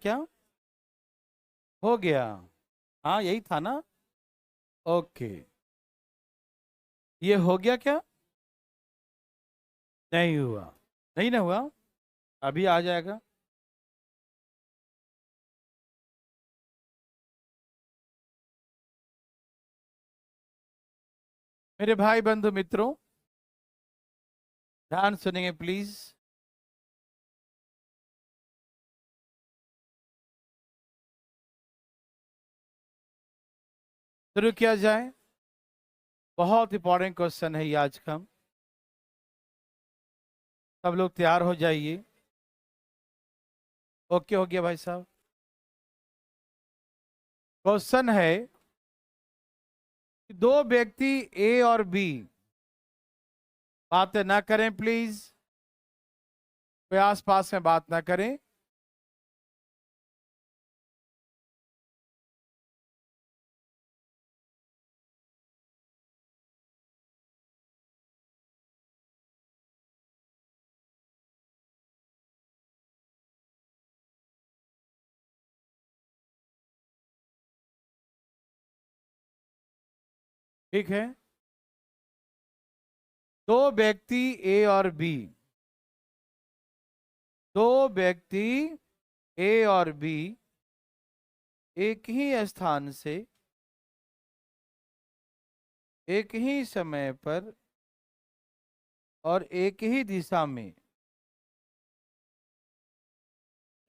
क्या हो गया? हाँ यही था ना। ओके, ये हो गया क्या? नहीं हुआ, नहीं ना हुआ, अभी आ जाएगा। मेरे भाई बंधु मित्रों, ध्यान सुनेंगे प्लीज। शुरू किया जाए। बहुत इंपॉर्टेंट क्वेश्चन है ये आज का। सब लोग तैयार हो जाइए। ओके हो गया भाई साहब। क्वेश्चन है कि दो व्यक्ति ए और बी, बातें ना करें प्लीज, कोई आस पास में बात ना करें। ठीक है, दो व्यक्ति ए और बी, दो व्यक्ति ए और बी एक ही स्थान से एक ही समय पर और एक ही दिशा में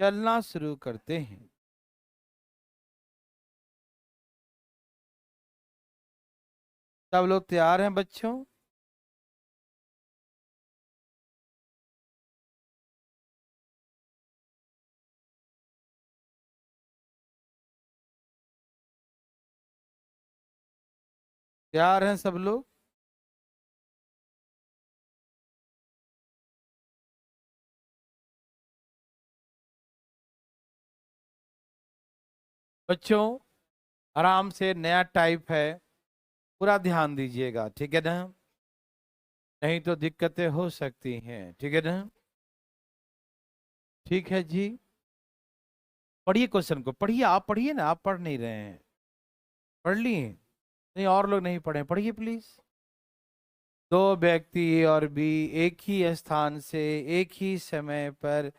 चलना शुरू करते हैं। सब लोग तैयार हैं बच्चों? तैयार हैं सब लोग? बच्चों आराम से, नया टाइप है, पूरा ध्यान दीजिएगा, ठीक है ना? नहीं तो दिक्कतें हो सकती हैं, ठीक है ना? ठीक है जी। पढ़िए क्वेश्चन को, पढ़िए, आप पढ़िए ना, आप पढ़ नहीं रहे हैं। पढ़ लिए? नहीं, और लोग नहीं पढ़े, पढ़िए प्लीज। दो व्यक्ति ए और बी एक ही स्थान से एक ही समय पर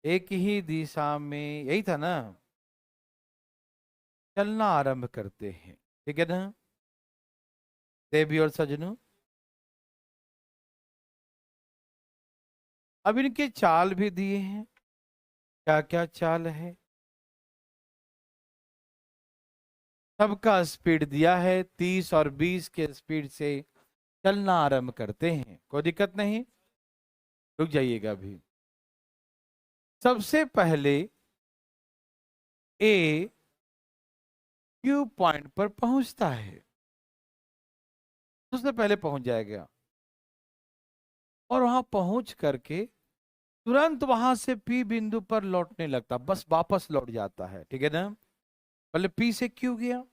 एक ही दिशा में, यही था ना, चलना आरंभ करते हैं, ठीक है ना देवी और सजनों? अब इनके चाल भी दिए हैं, क्या क्या चाल है, सबका स्पीड दिया है, 30 और 20 के स्पीड से चलना आरंभ करते हैं। कोई दिक्कत नहीं, रुक जाइएगा अभी। सबसे पहले ए क्यू पॉइंट पर पहुंचता है, उससे पहले पहुंच जाएगा और वहां पहुंच करके तुरंत वहां से पी बिंदु पर लौटने लगता, बस वापस लौट जाता है, ठीक है ना? पहले पी से क्यू गया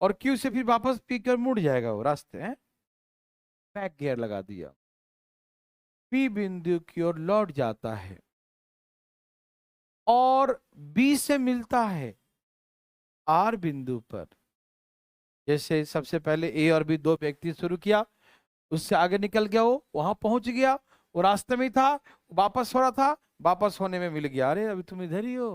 और क्यू से फिर वापस पी कर मुड़ जाएगा वो रास्ते हैं, बैक गियर लगा दिया, पी बिंदु की ओर लौट जाता है और बी से मिलता है आर बिंदु पर। जैसे सबसे पहले ए और बी दो व्यक्ति शुरू किया, उससे आगे निकल गया, वो वहां पहुंच गया, वो रास्ते में ही था, वापस हो रहा था, वापस होने में मिल गया, अरे अभी तुम इधर ही हो,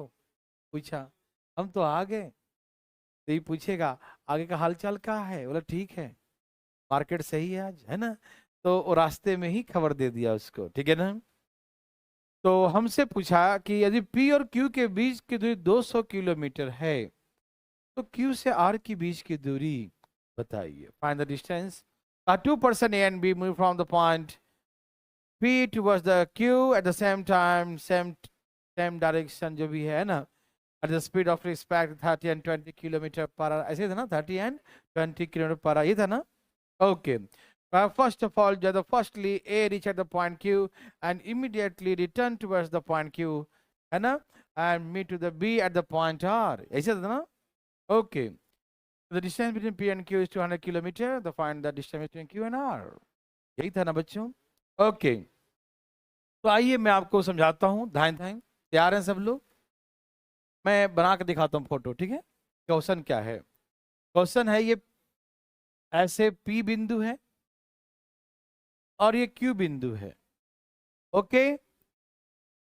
पूछा, हम तो आ गए। तो ये पूछेगा आगे का हालचाल क्या है, बोला ठीक है, मार्केट सही है आज, है ना? तो वो रास्ते में ही खबर दे दिया उसको, ठीक है ना? तो हमसे पूछा कि यदि पी और क्यू के बीच की दूरी 200 किलोमीटर है तो क्यू से आर के बीच की दूरी बताइए, find the distance. Two person A and B move from the point P towards the Q at the same time, same direction जो भी है ना, at the speed of respect 30 and 20 kilometre per hour, ऐसे था ना, 30 and 20 kilometre per hour, ये था ना? ओके। First of all, जो firstly A reach at the point Q and immediately return towards the point Q, है ना? And meet to the B at the point R, ऐसे था ना? Okay. The distance between P and Q is 200 kilometer. The find the distance between Q and R. यही था ना बच्चों? Okay, तो आइए मैं आपको समझाता हूं, ध्यान दें। तैयार हैं सब लोग? मैं बना के दिखाता हूँ फोटो, ठीक है। क्वेश्चन क्या है? क्वेश्चन है ये, ऐसे P बिंदु है और ये Q बिंदु है। ओके,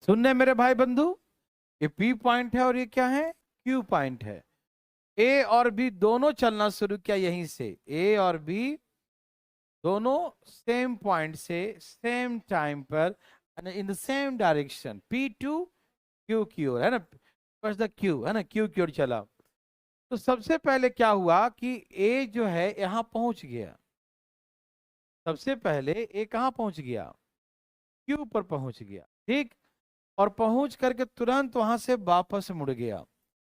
सुनने मेरे भाई बंधु, ये P पॉइंट है और ये क्या है? Q पॉइंट है। A और B दोनों चलना शुरू किया यहीं से। A और B दोनों सेम पॉइंट से सेम टाइम पर in the same direction, P to Q की ओर, है ना, फर्स्ट द Q, है ना, Q की ओर चला। तो सबसे पहले क्या हुआ कि A जो है यहां पहुंच गया। सबसे पहले A कहां पहुंच गया? Q पर पहुंच गया, ठीक। और पहुंच करके तुरंत वहां से वापस मुड़ गया।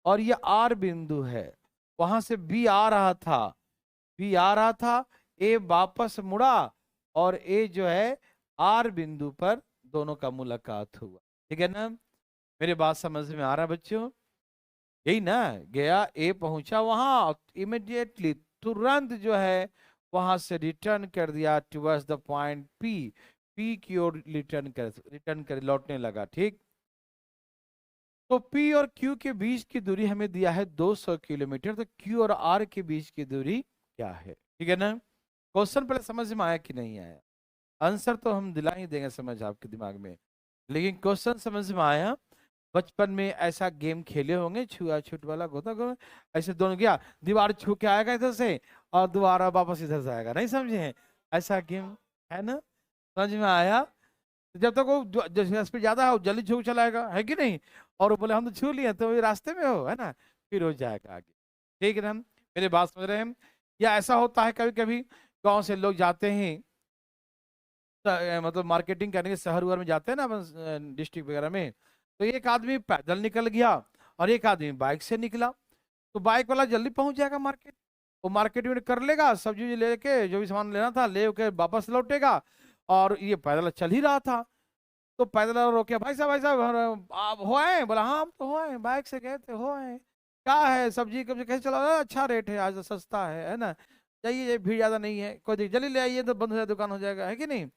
और ये R बिंदु है, वहां से B आ रहा था, B आ रहा था, A वापस मुड़ा और A जो है R बिंदु पर दोनों का मुलाकात हुआ। ठीक है ना? मेरी बात समझ में आ रहा है बच्चों? यही ना, गया A पहुंचा वहां, इमिडिएटली तुरंत जो है वहां से रिटर्न कर दिया टुवर्ड्स द पॉइंट P की ओर रिटर्न कर लौटने लगा, ठीक। तो P और Q के बीच की दूरी हमें दिया है 200 किलोमीटर। तो Q और R के बीच की दूरी क्या है? ठीक है ना? क्वेश्चन पहले समझ में आया कि नहीं आया? आंसर तो हम दिला ही देंगे समझ आपके दिमाग में, लेकिन क्वेश्चन समझ में आया? बचपन में ऐसा गेम खेले होंगे, छुआछूत वाला गोता गो, ऐसे दोनों गया, दीवार छू के आएगा इधर से और दोबारा वापस इधर से आएगा, नहीं समझे हैं? ऐसा गेम है ना? समझ में आया? जब तक वो स्पीड ज्यादा है वो जल्दी छू चलाएगा, है कि नहीं? और वो बोले हम तो छू लिए, तो ये रास्ते में हो, है ना, फिर हो जाएगा आगे। ठीक है ना? मेरे बात समझ रहे हैं? या ऐसा होता है कभी कभी गांव से लोग जाते हैं, मतलब मार्केटिंग करने के शहर उहर में जाते हैं ना, डिस्ट्रिक्ट वगैरह में, तो एक आदमी पैदल निकल गया और एक आदमी बाइक से निकला। तो बाइक वाला जल्दी पहुंच जाएगा मार्केट, वो मार्केट में कर लेगा, सब्जी वब्जी लेके जो भी सामान लेना था ले के वापस लौटेगा। और ये पैदल चल ही रहा था, तो पैदल वाला रोके, भाई साहब आप हो आए? बोला हाँ हम तो हो आए, बाइक से गए थे, हो आए। क्या है सब्जी कब्जी कैसे चला? अच्छा रेट है आज, तो सस्ता है ना, जाइए भीड़ ज्यादा नहीं है, कोई दिक्कत, जल्दी ले आइए तो बंद हो जाए दुकान, हो जाएगा, है कि नहीं?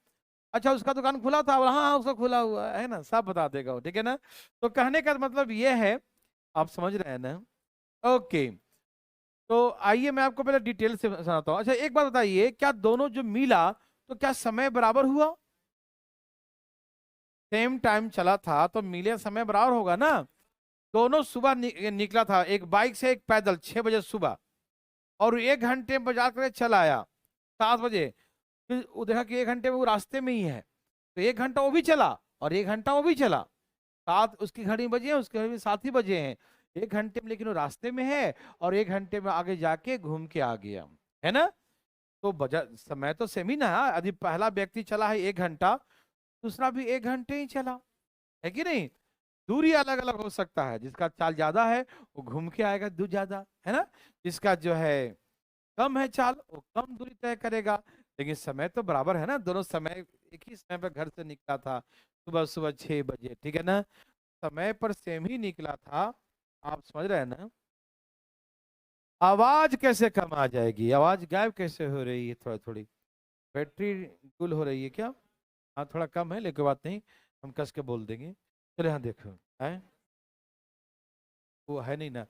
अच्छा उसका दुकान खुला था? बोला हाँ हाँ उसका खुला हुआ है ना, सब बता देगा वो, ठीक है ना? तो कहने का मतलब ये है, आप समझ रहे हैं ना? ओके, तो आइए मैं आपको पहले डिटेल से सुनाता हूँ। अच्छा एक बात बताइए, क्या दोनों जो मिला तो क्या समय बराबर हुआ? सेम टाइम चला था तो मिले समय बराबर होगा ना? दोनों सुबह निकला था, एक बाइक से एक पैदल, 6 बजे सुबह, और 1 घंटे में बाजार करके चला आया 7 बजे। फिर वो देखा कि 1 घंटे में वो रास्ते में ही है, तो 1 घंटा वो भी चला और 1 घंटा वो भी चला। सात उसकी घड़ी में बजे हैं, उसकी घड़ी में 7 ही बजे हैं। 1 घंटे में लेकिन वो रास्ते में है और 1 घंटे में आगे जाके घूम के आ गया, है ना? तो बजट समय तो सेम ही ना है। यदि पहला व्यक्ति चला है 1 घंटा, दूसरा भी 1 घंटे ही चला, है कि नहीं? दूरी अलग अलग हो सकता है, जिसका चाल ज्यादा है वो घूम के आएगा दूर ज्यादा, है ना? जिसका जो है कम है चाल, वो कम दूरी तय करेगा, लेकिन समय तो बराबर है ना। दोनों समय एक ही समय पर घर से निकला था, सुबह सुबह 6 बजे, ठीक है ना? समय पर सेम ही निकला था। आप समझ रहे हैं ना? आवाज कैसे कम आ जाएगी? आवाज गायब कैसे हो रही है? थोड़ा थोड़ी बैटरी गुल हो रही है क्या? हाँ थोड़ा कम है, लेकिन बात नहीं, हम कस के बोल देंगे। चले हाँ देखो है, वो है नहीं ना।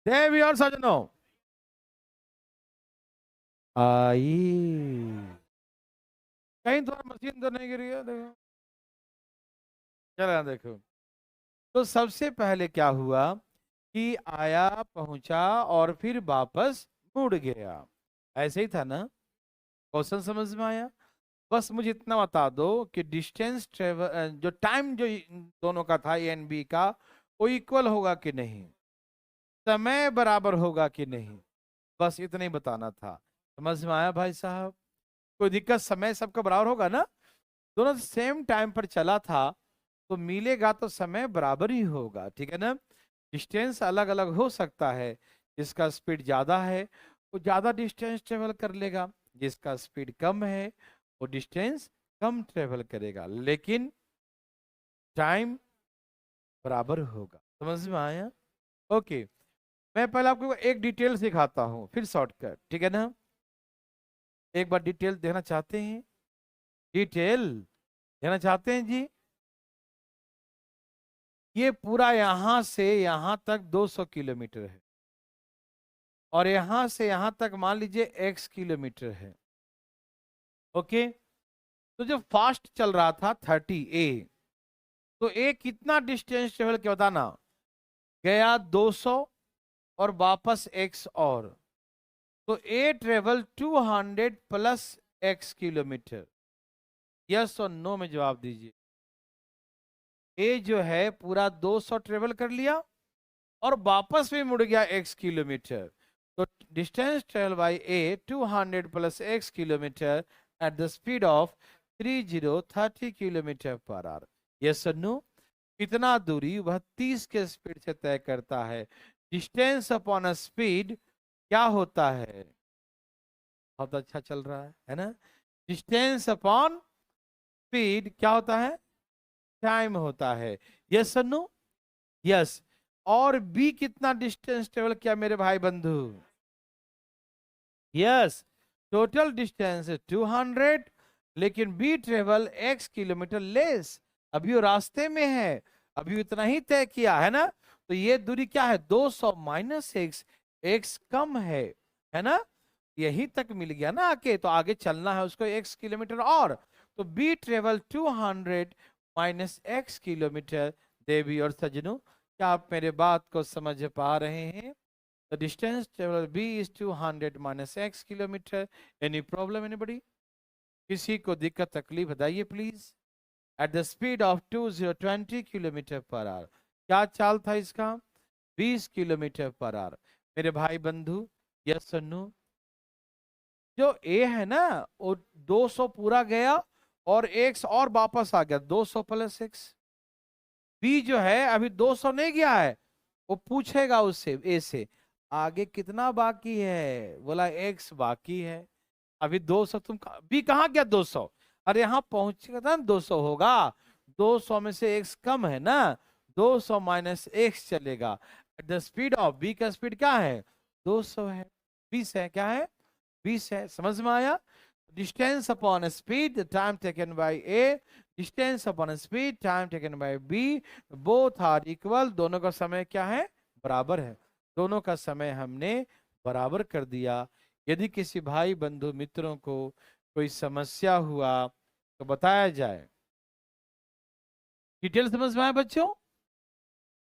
देवी और सजनों, आई कहीं थोड़ा मशीन तो नहीं गिरी है? देखो, चले हाँ देखो। तो सबसे पहले क्या हुआ कि आया, पहुंचा और फिर वापस मुड़ गया। ऐसे ही था ना? क्वेश्चन समझ में आया? बस मुझे इतना बता दो कि डिस्टेंस ट्रेवल, जो टाइम जो दोनों का था ए एंड बी का, वो इक्वल होगा कि नहीं, समय बराबर होगा कि नहीं, बस इतना ही बताना था। समझ में आया भाई साहब? कोई दिक्कत? समय सबका बराबर होगा ना? दोनों सेम टाइम पर चला था तो मिलेगा तो समय बराबर ही होगा, ठीक है ना? डिस्टेंस अलग अलग हो सकता है, जिसका स्पीड ज्यादा है वो ज्यादा डिस्टेंस ट्रेवल कर लेगा, जिसका स्पीड कम है वो डिस्टेंस कम ट्रेवल करेगा, लेकिन टाइम बराबर होगा। समझ में आया? ओके, मैं पहले आपको एक डिटेल सिखाता हूँ फिर शॉर्टकट, ठीक है ना? एक बार डिटेल देना चाहते हैं? डिटेल देना चाहते हैं जी? ये पूरा यहां से यहां तक 200 किलोमीटर है और यहां से यहां तक मान लीजिए x किलोमीटर है। ओके, तो जो फास्ट चल रहा था 30 a, तो a कितना डिस्टेंस ट्रेवल किया बताना, गया 200 और वापस x और, तो a travel 200 plus x kilometre. Yes और नो में जवाब दीजिए। a जो है पूरा 200 ट्रेवल कर लिया और वापस भी मुड़ गया x किलोमीटर, तो distance travel by a 200 plus x kilometre eight the speed of 30 kilometre per hour. Yes और नो, इतना दूरी वह 30 के स्पीड से तय करता है। डिस्टेंस अपॉन अ स्पीड क्या होता है? बहुत अच्छा चल रहा है ना। डिस्टेंस अपॉन स्पीड क्या होता है? टाइम होता है। यस और नो? यस। और बी कितना डिस्टेंस ट्रेवल किया मेरे भाई बंधु? यस, टोटल डिस्टेंस 200, लेकिन B travel x kilometre less. अभी वो रास्ते में है, अभी उतना ही तय किया है ना। तो ये दूरी क्या है? 200 माइनस एक्स, एक्स कम है ना। यही तक मिल गया ना आके, तो आगे चलना है उसको x किलोमीटर और, तो B travel 200 minus x kilometre. देवी और सज्जनों, क्या आप मेरे बात को समझ पा रहे हैं? The distance traveled B is 200 minus x kilometer. Any problem, anybody? किसी को दिक्कत तकलीफ बताइए please. At the speed of 20 kilometre per hour, क्या चाल था इसका? 20 किलोमीटर पर आवर। मेरे भाई बंधु, यस और नो? जो A है ना, वो 200 पूरा गया और x और वापस आ गया, 200 प्लस x। B जो है अभी 200 नहीं गया है, वो पूछेगा उससे A से आगे कितना बाकी है, बोला x बाकी है। अभी 200 तुम बी कहाँ गया? 200, अरे यहाँ पहुंचेगा था ना 200 होगा, 200 में से x कम है ना, 200 माइनस x चलेगा। At the speed of B का स्पीड क्या है? 200 है, 20 है, क्या है? 20 है। समझ में आया? Distance upon speed, time taken by A, distance upon speed, time taken by B, both are equal. दोनों का समय क्या है? बराबर है। दोनों का समय हमने बराबर कर दिया। यदि किसी भाई बंधु मित्रों को कोई समस्या हुआ तो बताया जाए। डिटेल समझ में आए बच्चों?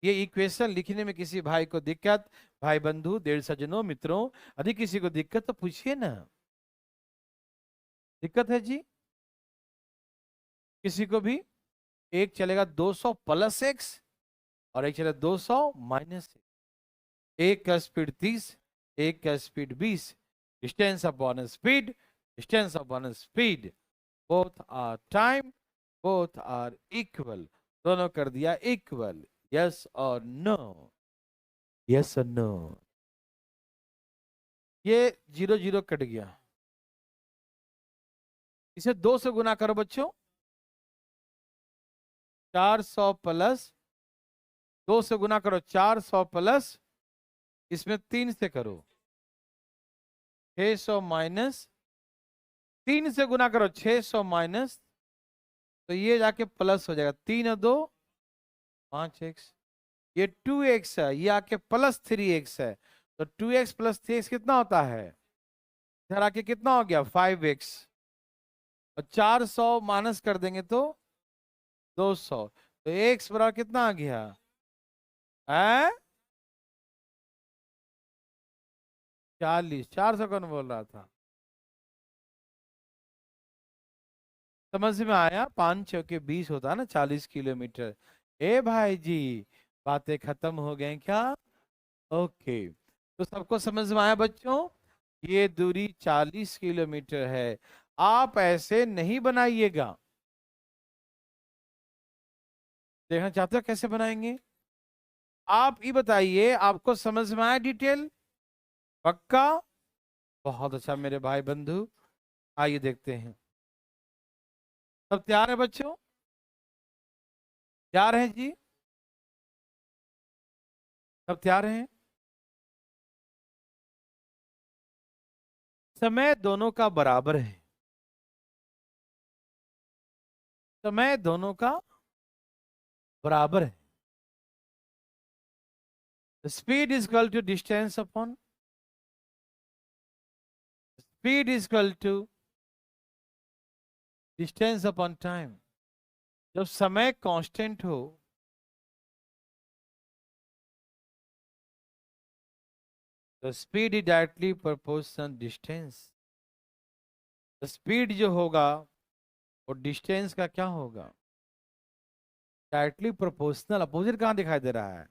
ये इक्वेशन लिखने में किसी भाई को दिक्कत, भाई बंधु देर सज्जनों मित्रों, यदि किसी को दिक्कत तो पूछिए ना। दिक्कत है जी किसी को भी? एक चलेगा 200 प्लस एक्स और एक चलेगा 200 माइनस। एक का स्पीड 30, एक का speed 20। Distance upon speed, distance upon speed, both are time, both are equal. दोनों कर दिया इक्वल। यस और नो? यस और नो? ये 0 0 कट गया, इसे 2 से गुना करो बच्चों। 400 प्लस 2 से गुना करो, 400 प्लस इसमें 3 से करो, 600 माइनस 3 से गुना करो, 600 माइनस, तो ये जाके प्लस हो जाएगा, 3 और 2 5x, ये 2x है, ये आके प्लस 3x है, तो 2x प्लस 3x कितना होता है? इधर आके कितना हो गया? 5x, और 400 माइनस कर देंगे तो 200, तो x बराबर कितना आ गया? है 40। 400 कौन बोल रहा था? समझ में आया? 5 चौके 20 होता है ना, 40 किलोमीटर। ए भाई जी, बातें खत्म हो गई क्या? ओके, तो सबको समझ में आया बच्चों? ये दूरी 40 किलोमीटर है। आप ऐसे नहीं बनाइएगा। देखना चाहते हो कैसे बनाएंगे? आप ये बताइए, आपको समझ में आया डिटेल? पक्का? बहुत अच्छा मेरे भाई बंधु, आइए देखते हैं। सब तैयार है बच्चों? तैयार है जी? सब तैयार हैं? समय दोनों का बराबर है। समय दोनों का बराबर है। Speed is equal to distance upon speed is equal to distance upon time. जब समय कांस्टेंट हो तो speed is directly proportional distance. Speed जो होगा और डिस्टेंस का क्या होगा, डायरेक्टली प्रोपोर्शनल। अपोजिट कहाँ दिखाई दे रहा है,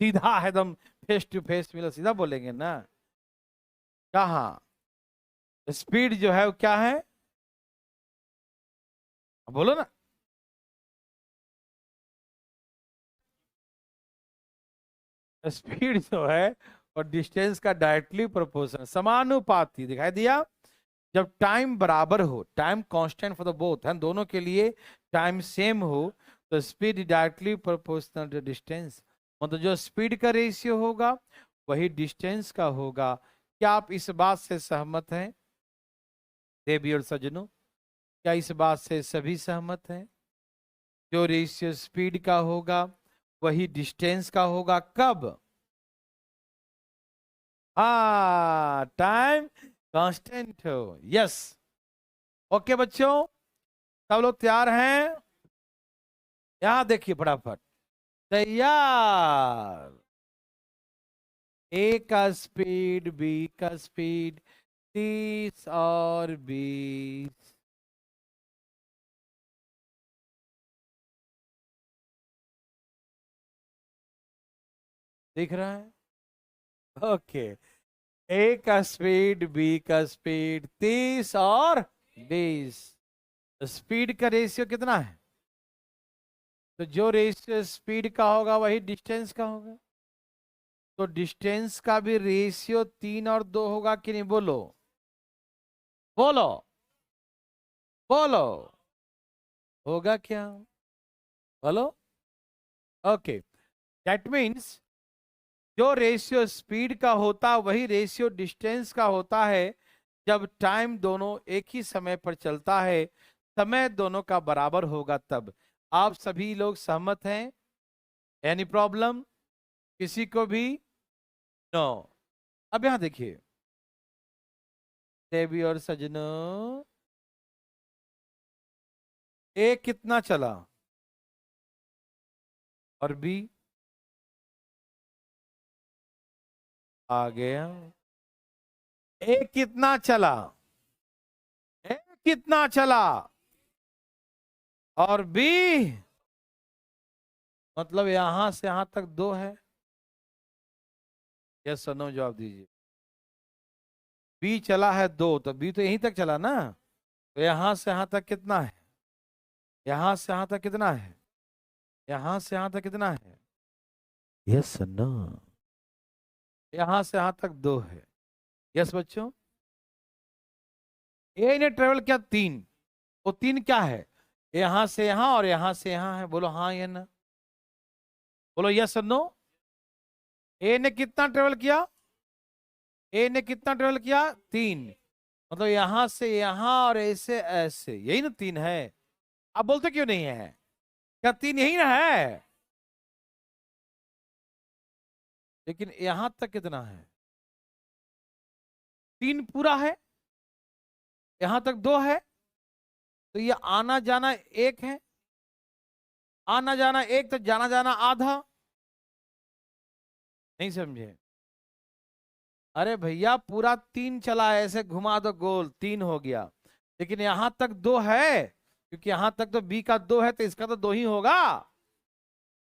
सीधा है एकदम, फेस टू फेस मिला सीधा बोलेंगे ना। कहाँ स्पीड जो है वो क्या है, बोलो ना। स्पीड जो है और डिस्टेंस का डायरेक्टली प्रोपोर्शनल, समानुपाती दिखाई दिया। जब टाइम बराबर हो, time constant for the both है, दोनों के लिए टाइम सेम हो, तो speed directly proportional to distance. मतलब जो स्पीड का रेशियो होगा वही डिस्टेंस का होगा। क्या आप इस बात से सहमत हैं देवी और सज्जनों? क्या इस बात से सभी सहमत हैं? जो रेशियो स्पीड का होगा वही डिस्टेंस का होगा। कब? हाँ, टाइम कांस्टेंट हो। यस, ओके बच्चों, सब लोग तैयार हैं? यहां देखिए फटाफट, तैयार। ए का स्पीड, बी का स्पीड 30 और 20। दिख रहा है? ओके, ए का स्पीड, बी का स्पीड 30 और 20। स्पीड का रेशियो कितना है? तो जो रेशियो स्पीड का होगा वही डिस्टेंस का होगा। तो डिस्टेंस का भी रेशियो 3 और 2 होगा कि नहीं? बोलो बोलो बोलो, होगा क्या? बोलो। ओके, दैट मीन्स जो रेशियो स्पीड का होता वही रेशियो डिस्टेंस का होता है जब टाइम दोनों एक ही समय पर चलता है, समय दोनों का बराबर होगा तब। आप सभी लोग सहमत हैं? एनी प्रॉब्लम किसी को भी? नो। अब यहां देखिए देवी और सजनों, ए कितना चला और बी आ गया। ए कितना चला, ए कितना चला और बी, मतलब यहां से यहां तक 2 है। यस और नो जवाब दीजिए। बी चला है 2, तो बी तो यहीं तक चला ना, तो यहां से यहां तक कितना है? यहां से यहां तक कितना है? यहां से यहां तक कितना है? यस नो, यहां से यहां तक 2 है। यस बच्चों, ए ने ट्रेवल किया 3, वो 3 क्या है? यहां से यहां और यहां से यहां है। बोलो हाँ या ना, बोलो यस और नो। ए ने कितना ट्रेवल किया? ए ने कितना ट्रेवल किया? 3। मतलब यहां से यहां और ऐसे ऐसे, यही ना 3 है। आप बोलते क्यों नहीं है? क्या 3 यही ना है? लेकिन यहां तक कितना है? 3 पूरा है, यहां तक 2 है, तो ये आना जाना 1 है। आना जाना 1 तो जाना जाना आधा। नहीं समझे? अरे भैया पूरा 3 चला है, ऐसे घुमा दो गोल, 3 हो गया। लेकिन यहां तक 2 है, क्योंकि यहां तक तो बी का 2 है, तो इसका तो 2 ही होगा।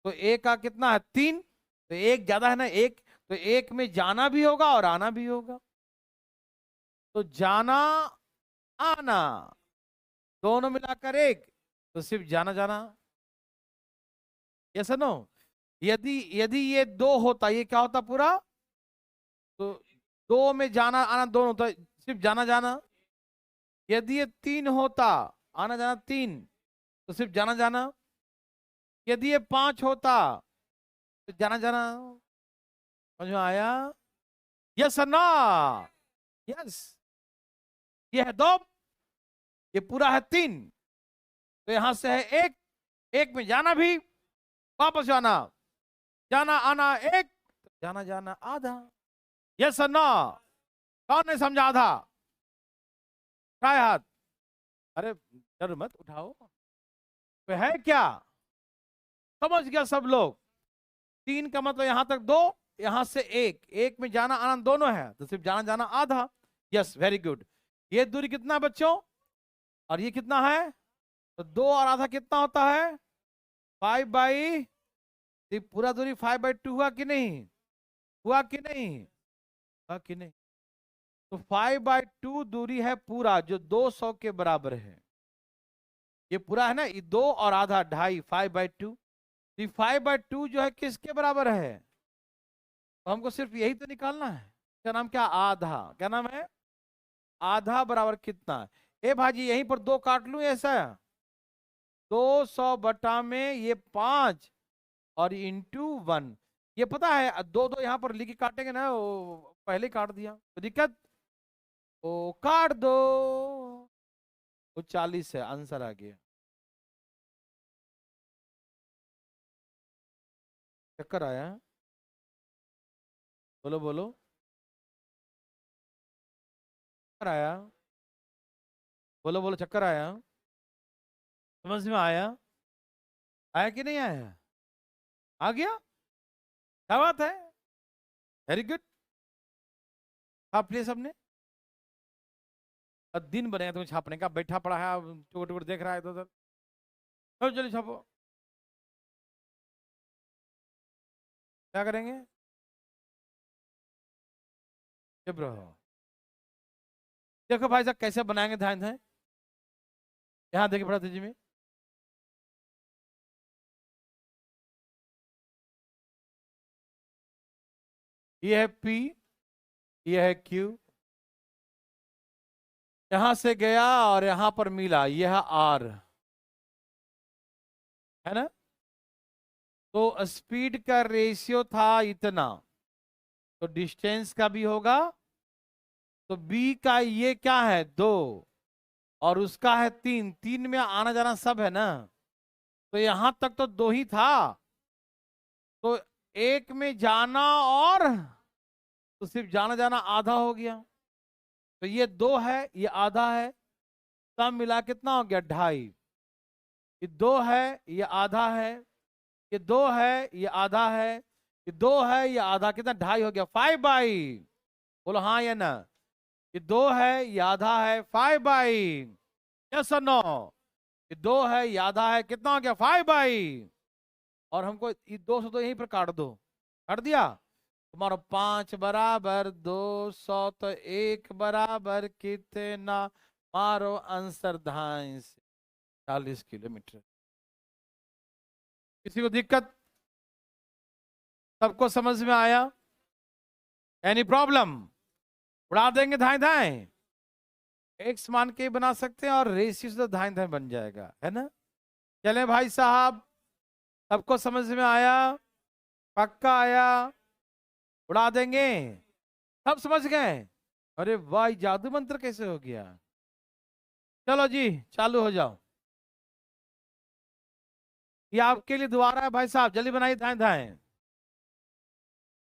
तो ए का कितना है? 3। तो 1 ज्यादा है ना, 1, तो 1 में जाना भी होगा और आना भी होगा। तो जाना आना दोनों मिलाकर 1, तो सिर्फ जाना जाना। Yes no? यदि यदि ये 2 होता, ये क्या होता पूरा? तो 2 में जाना आना दोनों होता, सिर्फ जाना जाना। यदि ये 3 होता, आना जाना 3, तो सिर्फ जाना जाना। यदि ये 5 होता तो जाना जाना। समझ में आया? यस और नो? यस, ये है 2, ये पूरा है 3, तो यहां से है 1, 1 में जाना भी, वापस जाना, जाना आना 1, जाना जाना आधा। यस और नो? कौन नहीं समझा आधा? उठाए हाथ। अरे डर मत, उठाओ। तो है क्या? समझ गया सब लोग? 3 का मतलब यहां तक 2, यहां से 1, 1 में जाना आना दोनों है, तो सिर्फ जाना जाना आधा। Yes, very good. ये दूरी कितना बच्चों? और ये कितना है? तो 2 और आधा कितना होता है? 5/, पूरा दूरी 5/2 हुआ कि नहीं? हुआ कि नहीं? हुआ कि नहीं? तो 5/2 दूरी है पूरा, जो 200 के बराबर है। ये पूरा है ना, ये 2 और आधा 2.5, 5/2। 5/2 जो है किसके बराबर है? तो हमको सिर्फ यही तो निकालना है। क्या नाम? क्या? आधा। क्या नाम है? आधा बराबर कितना है? ए भाजी यहीं पर 2 काट लूं ऐसा? 200 में ये 5 और इंटू 1। ये पता है, 2 2 यहाँ पर लिख के काटेंगे ना, वो पहले काट दिया तो दिक्कत। ओ काट दो। वो 40 है, आंसर आ गया। चक्कर आया? बोलो बोलो। चक्कर आया? बोलो बोलो, चक्कर आया? समझ में आया? आया कि नहीं आया? आ गया? क्या बात है, वेरी गुड। छाप लिए सबने? अब दिन बनेगा तुम्हें छापने का, बैठा पड़ा है टुकड़ टुकड़ देख रहा है इधर उधर। चलो चलो छापो। क्या करेंगे? चुप रहो। देखो भाई साहब कैसे बनाएंगे, ध्यान है। यहाँ देखिए पढ़ा जी में। ये है P, ये है Q, यहां से गया और यहां पर मिला, यह है R, है ना? तो स्पीड का रेशियो था इतना, तो डिस्टेंस का भी होगा। तो B का ये क्या है? 2, और उसका है 3, 3 में आना जाना सब है ना, तो यहां तक तो 2 ही था। तो 1 में जाना और, तो सिर्फ जाना जाना आधा हो गया। तो ये 2 है, ये आधा है, सब मिला कितना हो गया? 2.5। ये 2 है, ये आधा है, ये 2 है, ये आधा है, ये 2 है, ये आधा, कितना? 2.5 हो गया, 5/, बोलो हाँ या ना? ये 2 है, ये आधा है, 5/, यस और नो? ये 2 है, ये आधा है, कितना हो गया? 5/। और हमको ये 200 तो यहीं पर काट दो। काट दिया? तुम्हारा 5 बराबर 200, तो 1 बराबर कितना? मारो आंसर ध्यान से। 40 किलोमीटर। किसी को दिक्कत? सबको समझ में आया? Any problem? उड़ा देंगे धाए धाए। एक्स मान के बना सकते हैं, और रेशियो से धाए धाए बन जाएगा, है ना? चले भाई साहब, सबको समझ में आया? पक्का आया? उड़ा देंगे? सब समझ गए? अरे वाह, जादू मंत्र कैसे हो गया? चलो जी, चालू हो जाओ। ये आपके लिए दोबारा है भाई साहब, जल्दी बनाइए धाए धाए।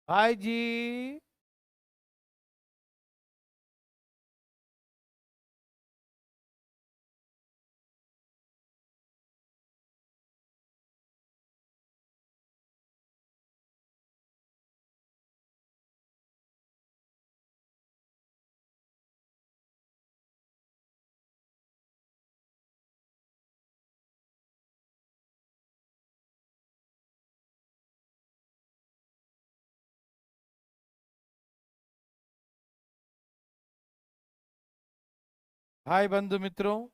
भाई जी। भाई बंधु मित्रों,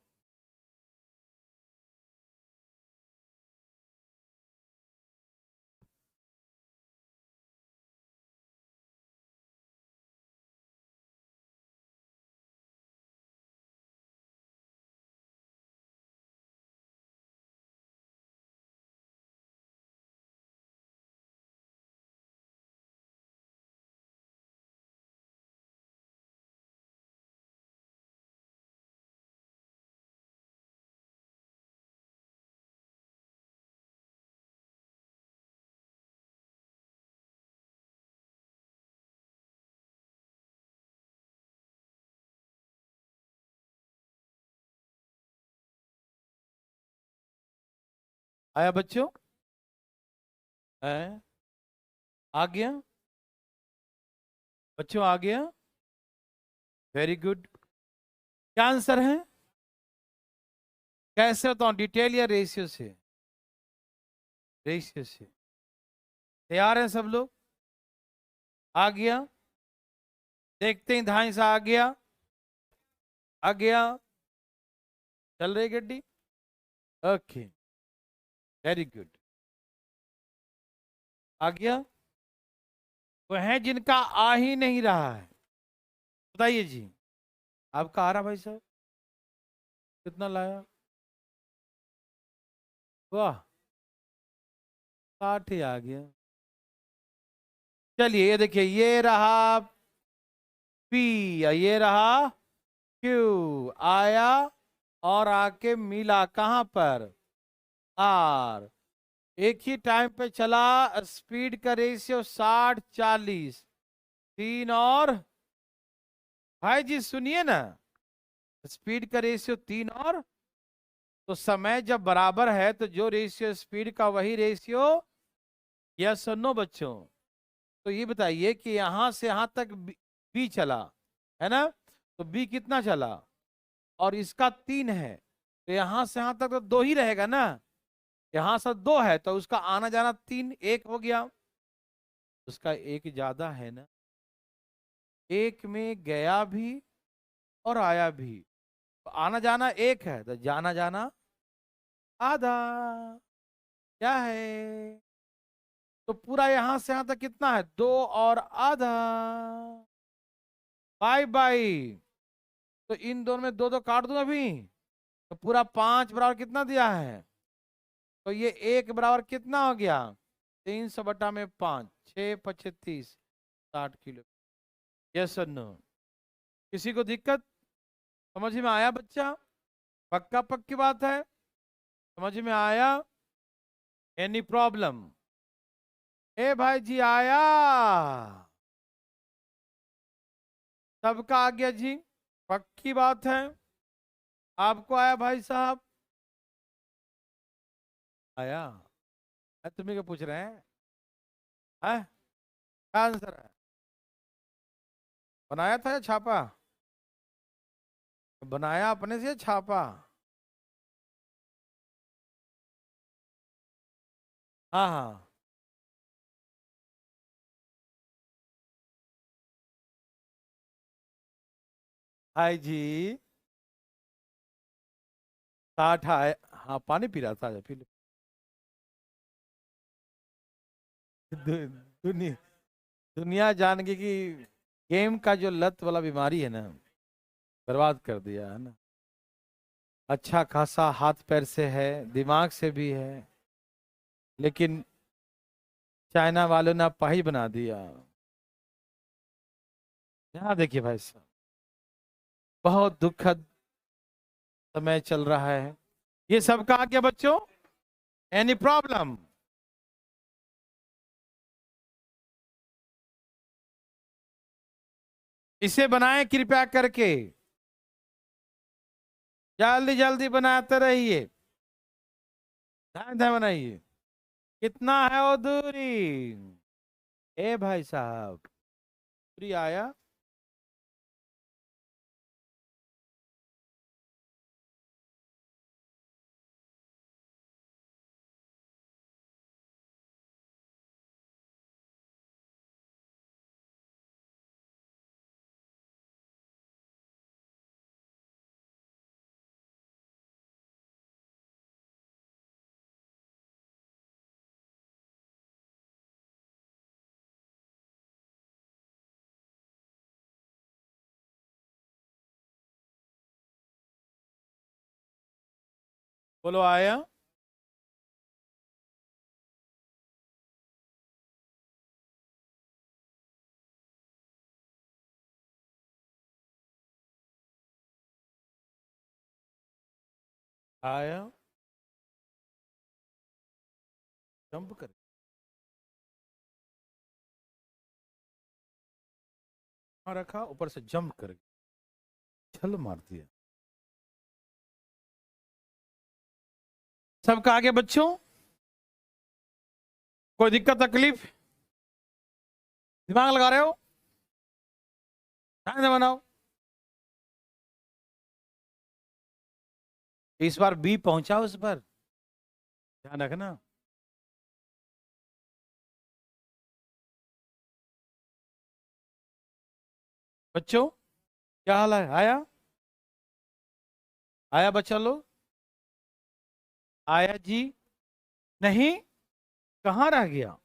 आया बच्चों? है? आ गया बच्चों, आ गया? Very good. क्या आंसर है? कैसे बताऊं, डिटेल या रेशियो से? रेशियो से। तैयार हैं सब लोग? आ गया? देखते हैं, धाई सा आ गया? आ गया? चल रही गड्डी? Okay, very good. आ गया? वो है जिनका आ ही नहीं रहा है, बताइए जी। आपका आ रहा भाई साहब? कितना लाया? वाह, 60 ही आ गया। चलिए, ये देखिए, ये रहा पी, ये रहा क्यू। आया और आके मिला कहां पर? आर। एक ही टाइम पे चला, स्पीड का रेशियो 60-40। 3 और, भाई जी सुनिए ना, स्पीड का रेशियो 3 और, तो समय जब बराबर है तो जो रेशियो स्पीड का वही रेशियो। यस और नो बच्चों? तो ये बताइए कि यहां से यहां तक बी चला, है ना? तो बी कितना चला? और इसका 3 है, तो यहां से यहां तक तो 2 ही रहेगा ना। यहां से 2 है तो उसका आना जाना 3, 1 हो गया। उसका 1 ज्यादा है ना, 1 में गया भी और आया भी, तो आना जाना 1 है तो जाना जाना आधा। क्या है? तो पूरा यहां से यहां तक कितना है? 2 और आधा। Bye bye. तो इन दोनों में 2 2 काट दूं अभी, तो पूरा 5 बराबर कितना दिया है? तो ये 1 बराबर कितना हो गया? 300/5, 6×5 = 30, 60 किलो। यस और नो? किसी को दिक्कत? समझ में आया बच्चा? पक्का पक्की बात है? समझ में आया? Any problem? ए भाई जी, आया? सबका आ गया जी? पक्की बात है? आपको आया भाई साहब? आया? तुम्हें क्या पूछ रहे हैं? है? क्या आंसर है? बनाया था या छापा? बनाया अपने से या छापा? हाँ हाँ। हाय जी। 60 है। हाँ, पानी पी रहा था, पी लो। दु, दुनिया दुनिया जान गई कि गेम का जो लत वाला बीमारी है ना, बर्बाद कर दिया है ना। अच्छा खासा हाथ पैर से है, दिमाग से भी है, लेकिन चाइना वालों ने अपाहिज बना दिया। यहाँ देखिए भाई साहब, बहुत दुखद समय चल रहा है। ये सब कहा क्या बच्चों? Any problem? इसे बनाएं कृपया करके, जल्दी जल्दी बनाते रहिए, ध्यान ध्यान बनाइए। कितना है वो दूरी? ए भाई साहब, दूरी आया? बोलो, आया? आया? जंप कर, वहां रखा, ऊपर से जंप कर, छल मार दिया। सबका आगे बच्चों? कोई दिक्कत तकलीफ? दिमाग लगा रहे हो? ध्यान से बनाओ। इस बार बी पहुंचा उस पर, ध्यान रखना। बच्चों क्या हाल है? आया? आया बच्चा लोग? आया जी? नहीं? कहाँ रह गया?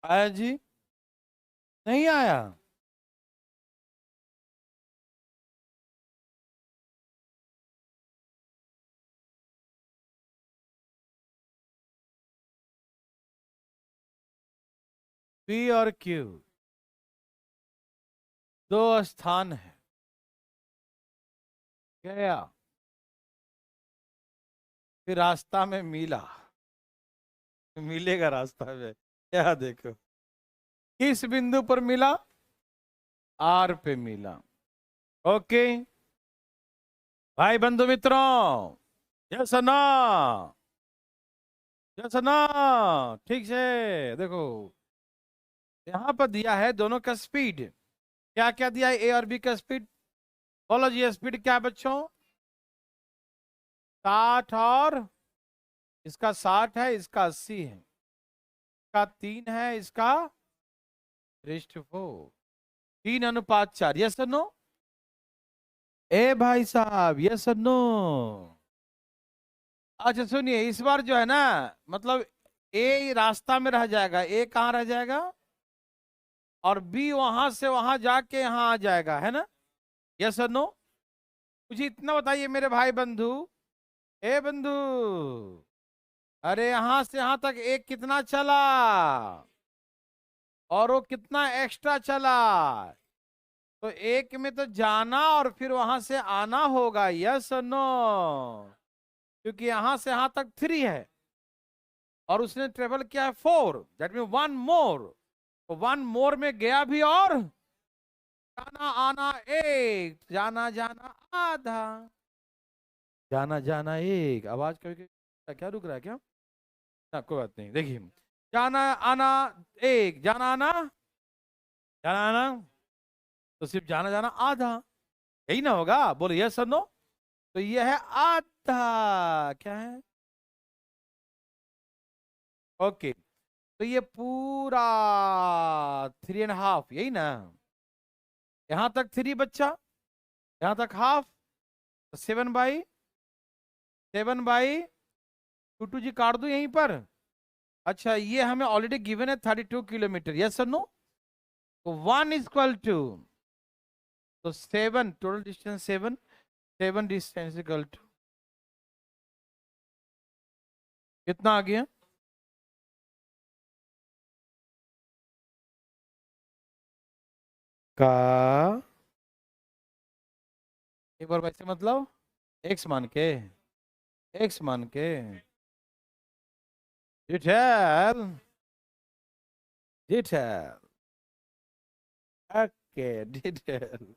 आया जी? नहीं आया? पी और क्यू दो स्थान है। गया, फिर रास्ता में मिला। मिलेगा रास्ता में, क्या देखो। किस बिंदु पर मिला? आर पे मिला। ओके भाई बंधु मित्रों, यस ना? यस ना? ठीक से देखो, यहां पर दिया है दोनों का स्पीड। क्या क्या दिया है? ए और बी का स्पीड। बोलो जी, स्पीड क्या है बच्चों? 60, और इसका 60 है, इसका 80 है, इसका 3 है, इसका 4, 3:4। Yes no? ए भाई साहब, यस नो? अच्छा सुनिए, इस बार जो है ना, मतलब ए रास्ता में रह जाएगा। ए कहाँ रह जाएगा? और बी वहां से वहां जाके यहाँ आ जाएगा, है ना? यस और नो? मुझे इतना बताइए मेरे भाई बंधु, ए बंधु, अरे यहां से यहां तक एक कितना चला, और वो कितना एक्स्ट्रा चला? तो एक में तो जाना और फिर वहां से आना होगा। यस और नो? क्योंकि यहां से यहां तक 3 है, और उसने ट्रेवल किया है 4, दैट मीन 1 मोर। तो 1 मोर में गया भी, और जाना आना एक, जाना जाना आधा। जाना जाना एक, आवाज कभी कभी क्या रुक रहा है क्या? ना कोई बात नहीं, देखिए, जाना आना एक, जाना आना, जाना आना, तो सिर्फ जाना जाना आधा, यही ना होगा? बोलो यस और नो? तो ये है आधा। क्या है? ओके, तो ये पूरा 3.5, यही ना? यहां तक 3 बच्चा, यहां तक हाफ, 7/2 जी काट दू यहीं पर। अच्छा, ये हमें ऑलरेडी गिवन है 32 किलोमीटर। यस और नो? तो 1 इक्वल टू, तो 7 total distance, 7 distance equal to कितना आ गया? का एक बार वैसे मतलब एक्स मान के, एक्स मान के डिटेल, डिटेल, ओके डिटेल।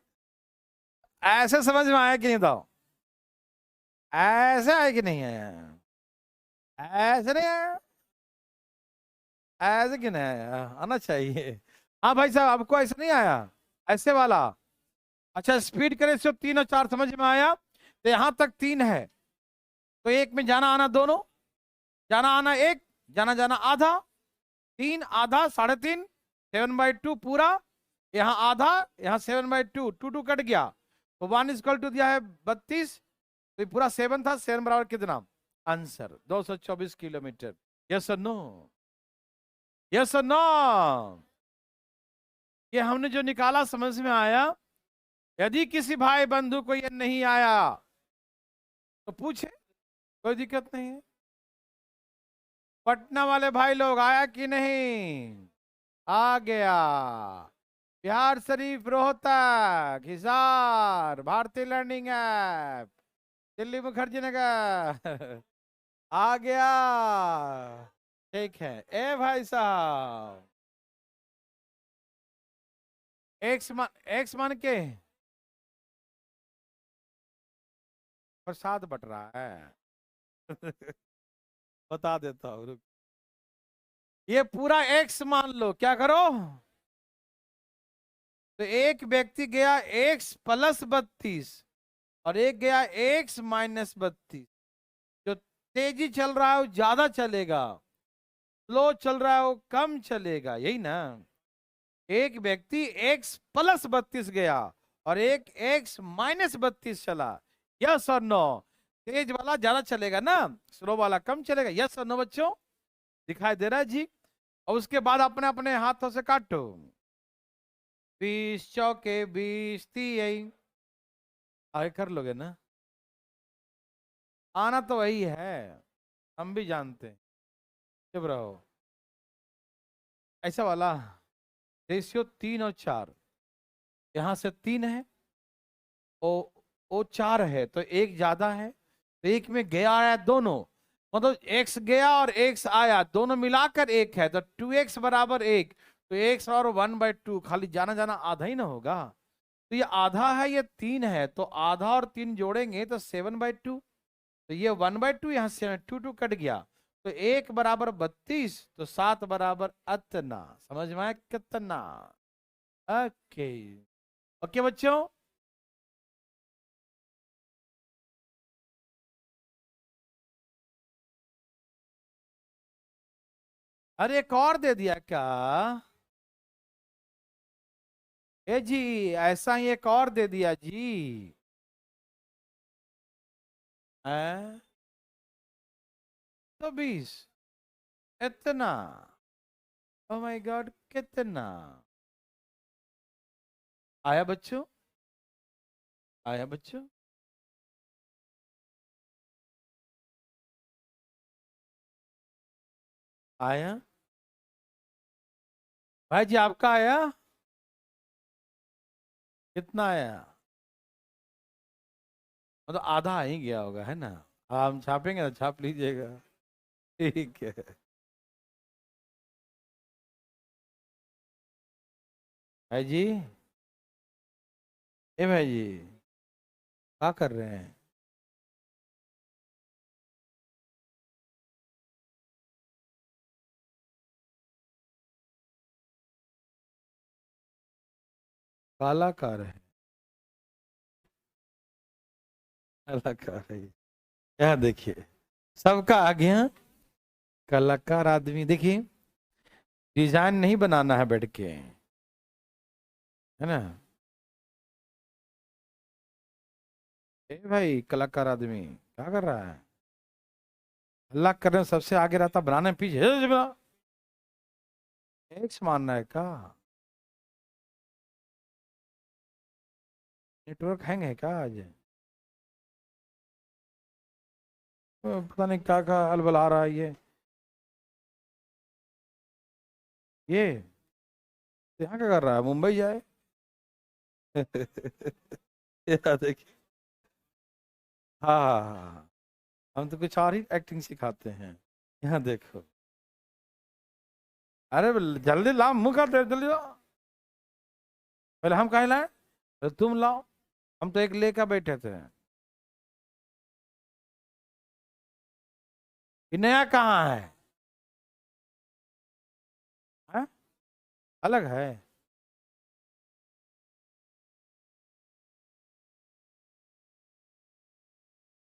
ऐसे समझ में आया कि नहीं बताओ? ऐसे आया कि नहीं आया? ऐसे नहीं आया? ऐसे क्यों नहीं आया? आना चाहिए। हाँ भाई साहब, आपको ऐसे नहीं आया? ऐसे वाला? अच्छा, स्पीड करें सिर्फ 3 और 4, समझ में आया? तो यहां तक 3 है, तो एक में जाना आना दोनों, जाना आना एक, जाना जाना आधा, 3 आधा 3.5, 7/2 पूरा, यहाँ आधा, यहाँ 7/2, 2 कट गया, तो 1 इक्वल टू दिया है 32, तो ये पूरा 7 था, 7 बराबर कितना? Answer 224 kilometre. यस और नो? यस और नो? ये हमने जो निकाला समझ में आया? यदि किसी भाई बंधु को ये नहीं आया तो पूछे, कोई दिक्कत नहीं है। पटना वाले भाई लोग आया कि नहीं? आ गया। बिहार शरीफ, रोहतक, हिसार, भारतीय लर्निंग ऐप, दिल्ली मुखर्जी नगर आ गया। ठीक है ए भाई साहब, एक्स मान के प्रसाद बट रहा है। बता देता हूँ, रुक। ये पूरा एक्स मान लो, क्या करो, तो एक व्यक्ति गया एक्स प्लस 32 और एक गया एक्स माइनस 32। जो तेजी चल रहा है वो ज्यादा चलेगा, स्लो चल रहा है वो कम चलेगा, यही ना। एक व्यक्ति एक्स प्लस 32 गया और एक एक्स माइनस 32 चला, यस और नो। तेज वाला ज्यादा चलेगा ना, स्लो वाला कम चलेगा, यस और नो बच्चों, दिखाई दे रहा है जी। और उसके बाद अपने अपने हाथों से काटो, 20 चौके 20 30, आगे कर लोगे ना, आना तो वही है, हम भी जानते हैं, चुप रहो। ऐसा वाला रेशियो 3 और 4, यहां से 3 है, ओ 4 है, तो एक ज्यादा है, तो एक में गया आया दोनों, मतलब एक्स गया और एक्स आया, दोनों मिलाकर एक है, तो 2x बराबर 1, तो एक्स और 1/2, खाली जाना जाना आधा ही ना होगा, तो ये आधा है, ये 3 है, तो आधा और 3 जोड़ेंगे तो 7/2, तो ये 1/2 यहाँ से 2 कट गया, तो 1 बराबर 32, तो 7 बराबर अतना, समझ में आया कितना। ओके, ओके बच्चों। अरे एक और दे दिया क्या, ए जी, ऐसा ही एक और दे दिया जी, है 120, इतना, ओ माय गॉड कितना आया बच्चों, आया बच्चों, आया भाई जी, आपका आया, कितना आया, मतलब आधा आ ही गया होगा, है ना। हम छापेंगे ना, छाप लीजिएगा, ठीक है। भाई जी, ए भाई जी, क्या कर रहे हैं, कलाकार है, कलाकार है, यहाँ देखिए, सबका आ गया, कलाकार आदमी, देखिए डिजाइन नहीं बनाना है बैठ के, है ना। ए भाई कलाकार आदमी क्या कर रहा है, अल्लाह करने में सबसे आगे रहता, बनाने में पीछे, एक्स मानना है क्या, नेटवर्क हैंग है क्या आज, पता नहीं क्या क्या अलबल आ रहा है ये यहाँ क्या कर रहा है, मुंबई जाए। ये देखिए, हाँ हाँ हाँ हाँ, हम तो कुछ और ही एक्टिंग सिखाते हैं, यहाँ देखो, अरे जल्दी लाओ, मुंह का तेल जल्दी लाओ, पहले हम कहीं लाए, तो तुम लाओ, हम तो एक लेकर बैठे थे, ये नया कहाँ है, हैं? अलग है,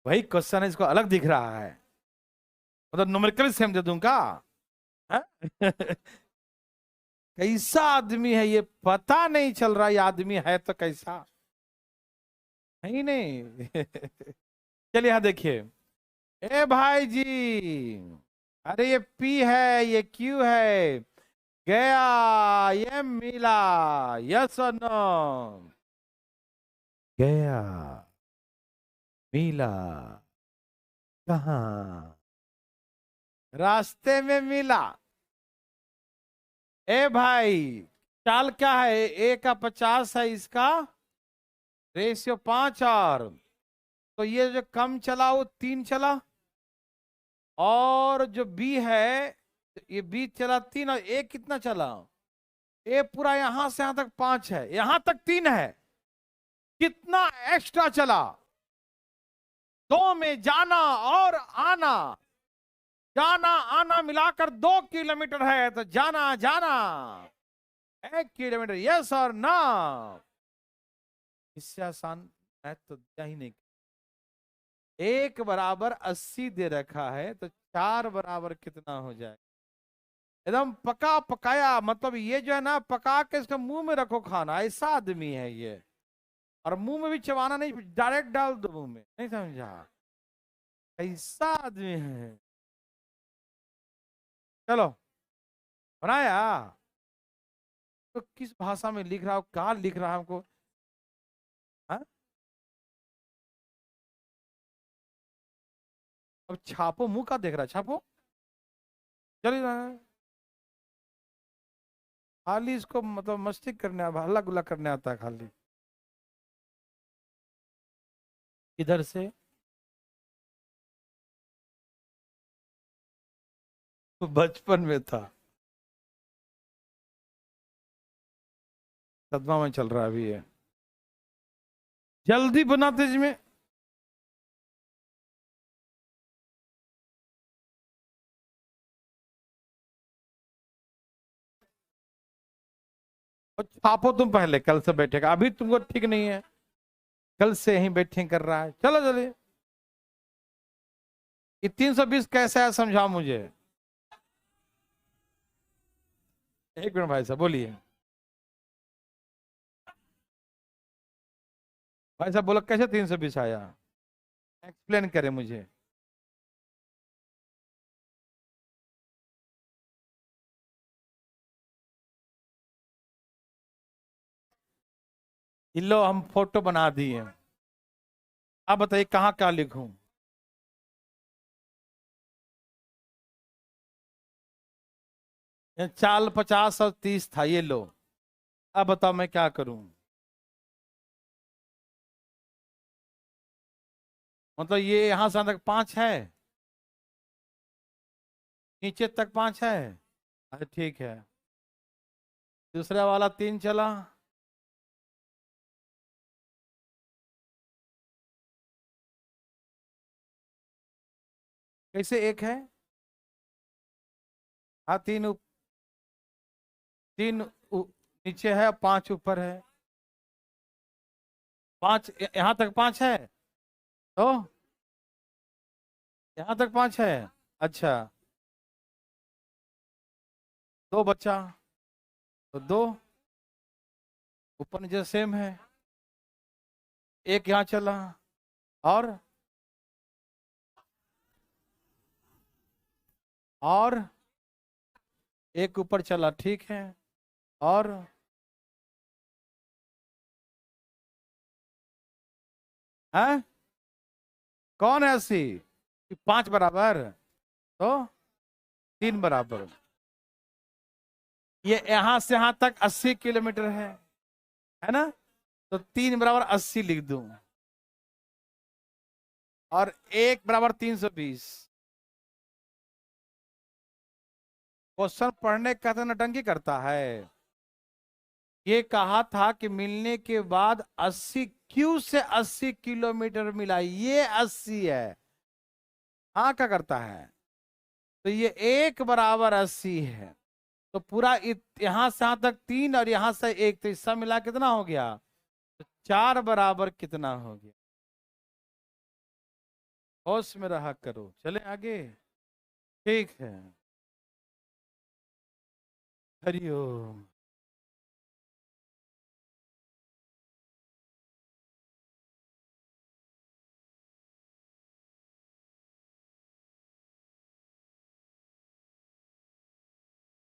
वही क्वेश्चन है, इसको अलग दिख रहा है, मतलब न्यूमेरिकल सेम दे दूंगा, हैं? कैसा आदमी है ये, पता नहीं चल रहा ये आदमी है तो कैसा, है ही नहीं। चलिए यहाँ देखिए, ए भाई जी, अरे ये पी है, ये क्यू है, गया ये मिला, यस और नो, गया मिला, कहाँ, रास्ते में मिला, ए भाई चाल क्या है, ए का 50 है, इसका रेशियो 5, और तो ये जो कम चला वो 3 चला, और जो बी है, ये बी चला 3, और ए कितना चला, ए पूरा यहां से यहां तक 5 है, यहां तक 3 है, कितना एक्स्ट्रा चला, दो में जाना और आना, जाना आना मिलाकर 2 किलोमीटर है, तो जाना जाना 1 किलोमीटर, यस और ना। इससे आसान मैं तो दिया ही नहीं। 1 = 80 दे रखा है, तो 4 बराबर कितना हो जाए? एकदम पका पकाया, मतलब ये जो है ना, पका के इसके मुंह में रखो खाना, ऐसा आदमी है ये। और मुंह में भी चबाना नहीं, डायरेक्ट डाल दो मुंह में, नहीं समझा? ऐसा आदमी है। चलो, बनाया। तो किस भाषा में लिख रहा हो, क्या लिख रहा है हमको? हाँ? अब छापो, मुंह का देख रहा है, छापो। चलिए खाली इसको मतलब मस्ती करने, हल्ला गुल्ला करने आता है खाली। इधर से तो बचपन में था, सदमा में चल रहा है अभी है। जल्दी बनाते इसमें। और छापो तुम पहले, कल से बैठेगा, अभी तुमको ठीक नहीं है, कल से ही बैठे कर रहा है। चलो चलिए, ये 320 कैसे है समझाओ मुझे। 1 मिनट भाई साहब, बोलिए। भाई साहब बोला कैसे 320 आया, एक्सप्लेन करे मुझे। लो हम फोटो बना दिए, अब बताइए कहाँ क्या लिखूं? ये चाल 50 और 30 था, ये लो। अब बताओ मैं क्या करूं? मतलब ये यहां से तक 5 है, नीचे तक 5 है। अरे ठीक है, दूसरा वाला 3 चला। कैसे 1 है? हाँ 3 नीचे है, 5 ऊपर है। 5 यहाँ तक 5 है, तो यहाँ तक 5 है। अच्छा, 2 बच्चा, तो 2 ऊपर नीचे सेम है। 1 यहाँ चला, और और 1 ऊपर चला, ठीक है। और है कौन है 80? 5 बराबर, तो 3 बराबर। ये यहाँ से यहाँ तक 80 किलोमीटर है ना? तो 3 बराबर 80 लिख दूं, और 1 बराबर 320। क्वेश्चन पढ़ने का तो नटंकी करता है। ये कहा था कि मिलने के बाद 80 क्यू से 80 किलोमीटर मिला, ये 80 है। हाँ क्या करता है? तो ये 1 बराबर 80 है, तो पूरा यहां से यहां तक 3 और यहां से 1, तो इसका मिला कितना हो गया? तो 4 बराबर कितना हो गया? होश में रहा करो, चले आगे। ठीक है, हरिओम।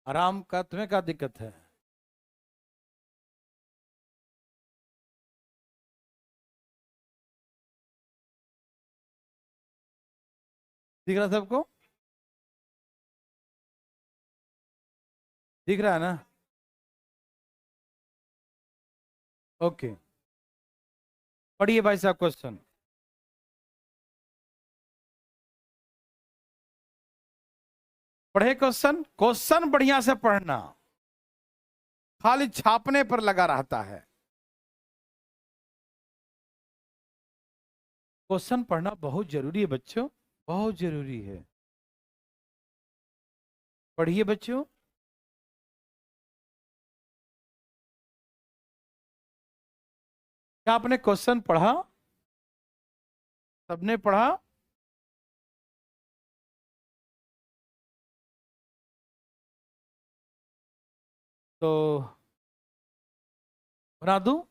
आराम का तुम्हें क्या दिक्कत है? दिख रहा सबको? दिख रहा है ना? ओके, पढ़िए भाई साहब क्वेश्चन। पढ़े क्वेश्चन, क्वेश्चन बढ़िया से पढ़ना, खाली छापने पर लगा रहता है। क्वेश्चन पढ़ना बहुत जरूरी है बच्चों, बहुत जरूरी है। पढ़िए बच्चों। क्या आपने क्वेश्चन पढ़ा? सबने पढ़ा? तो बना दूं?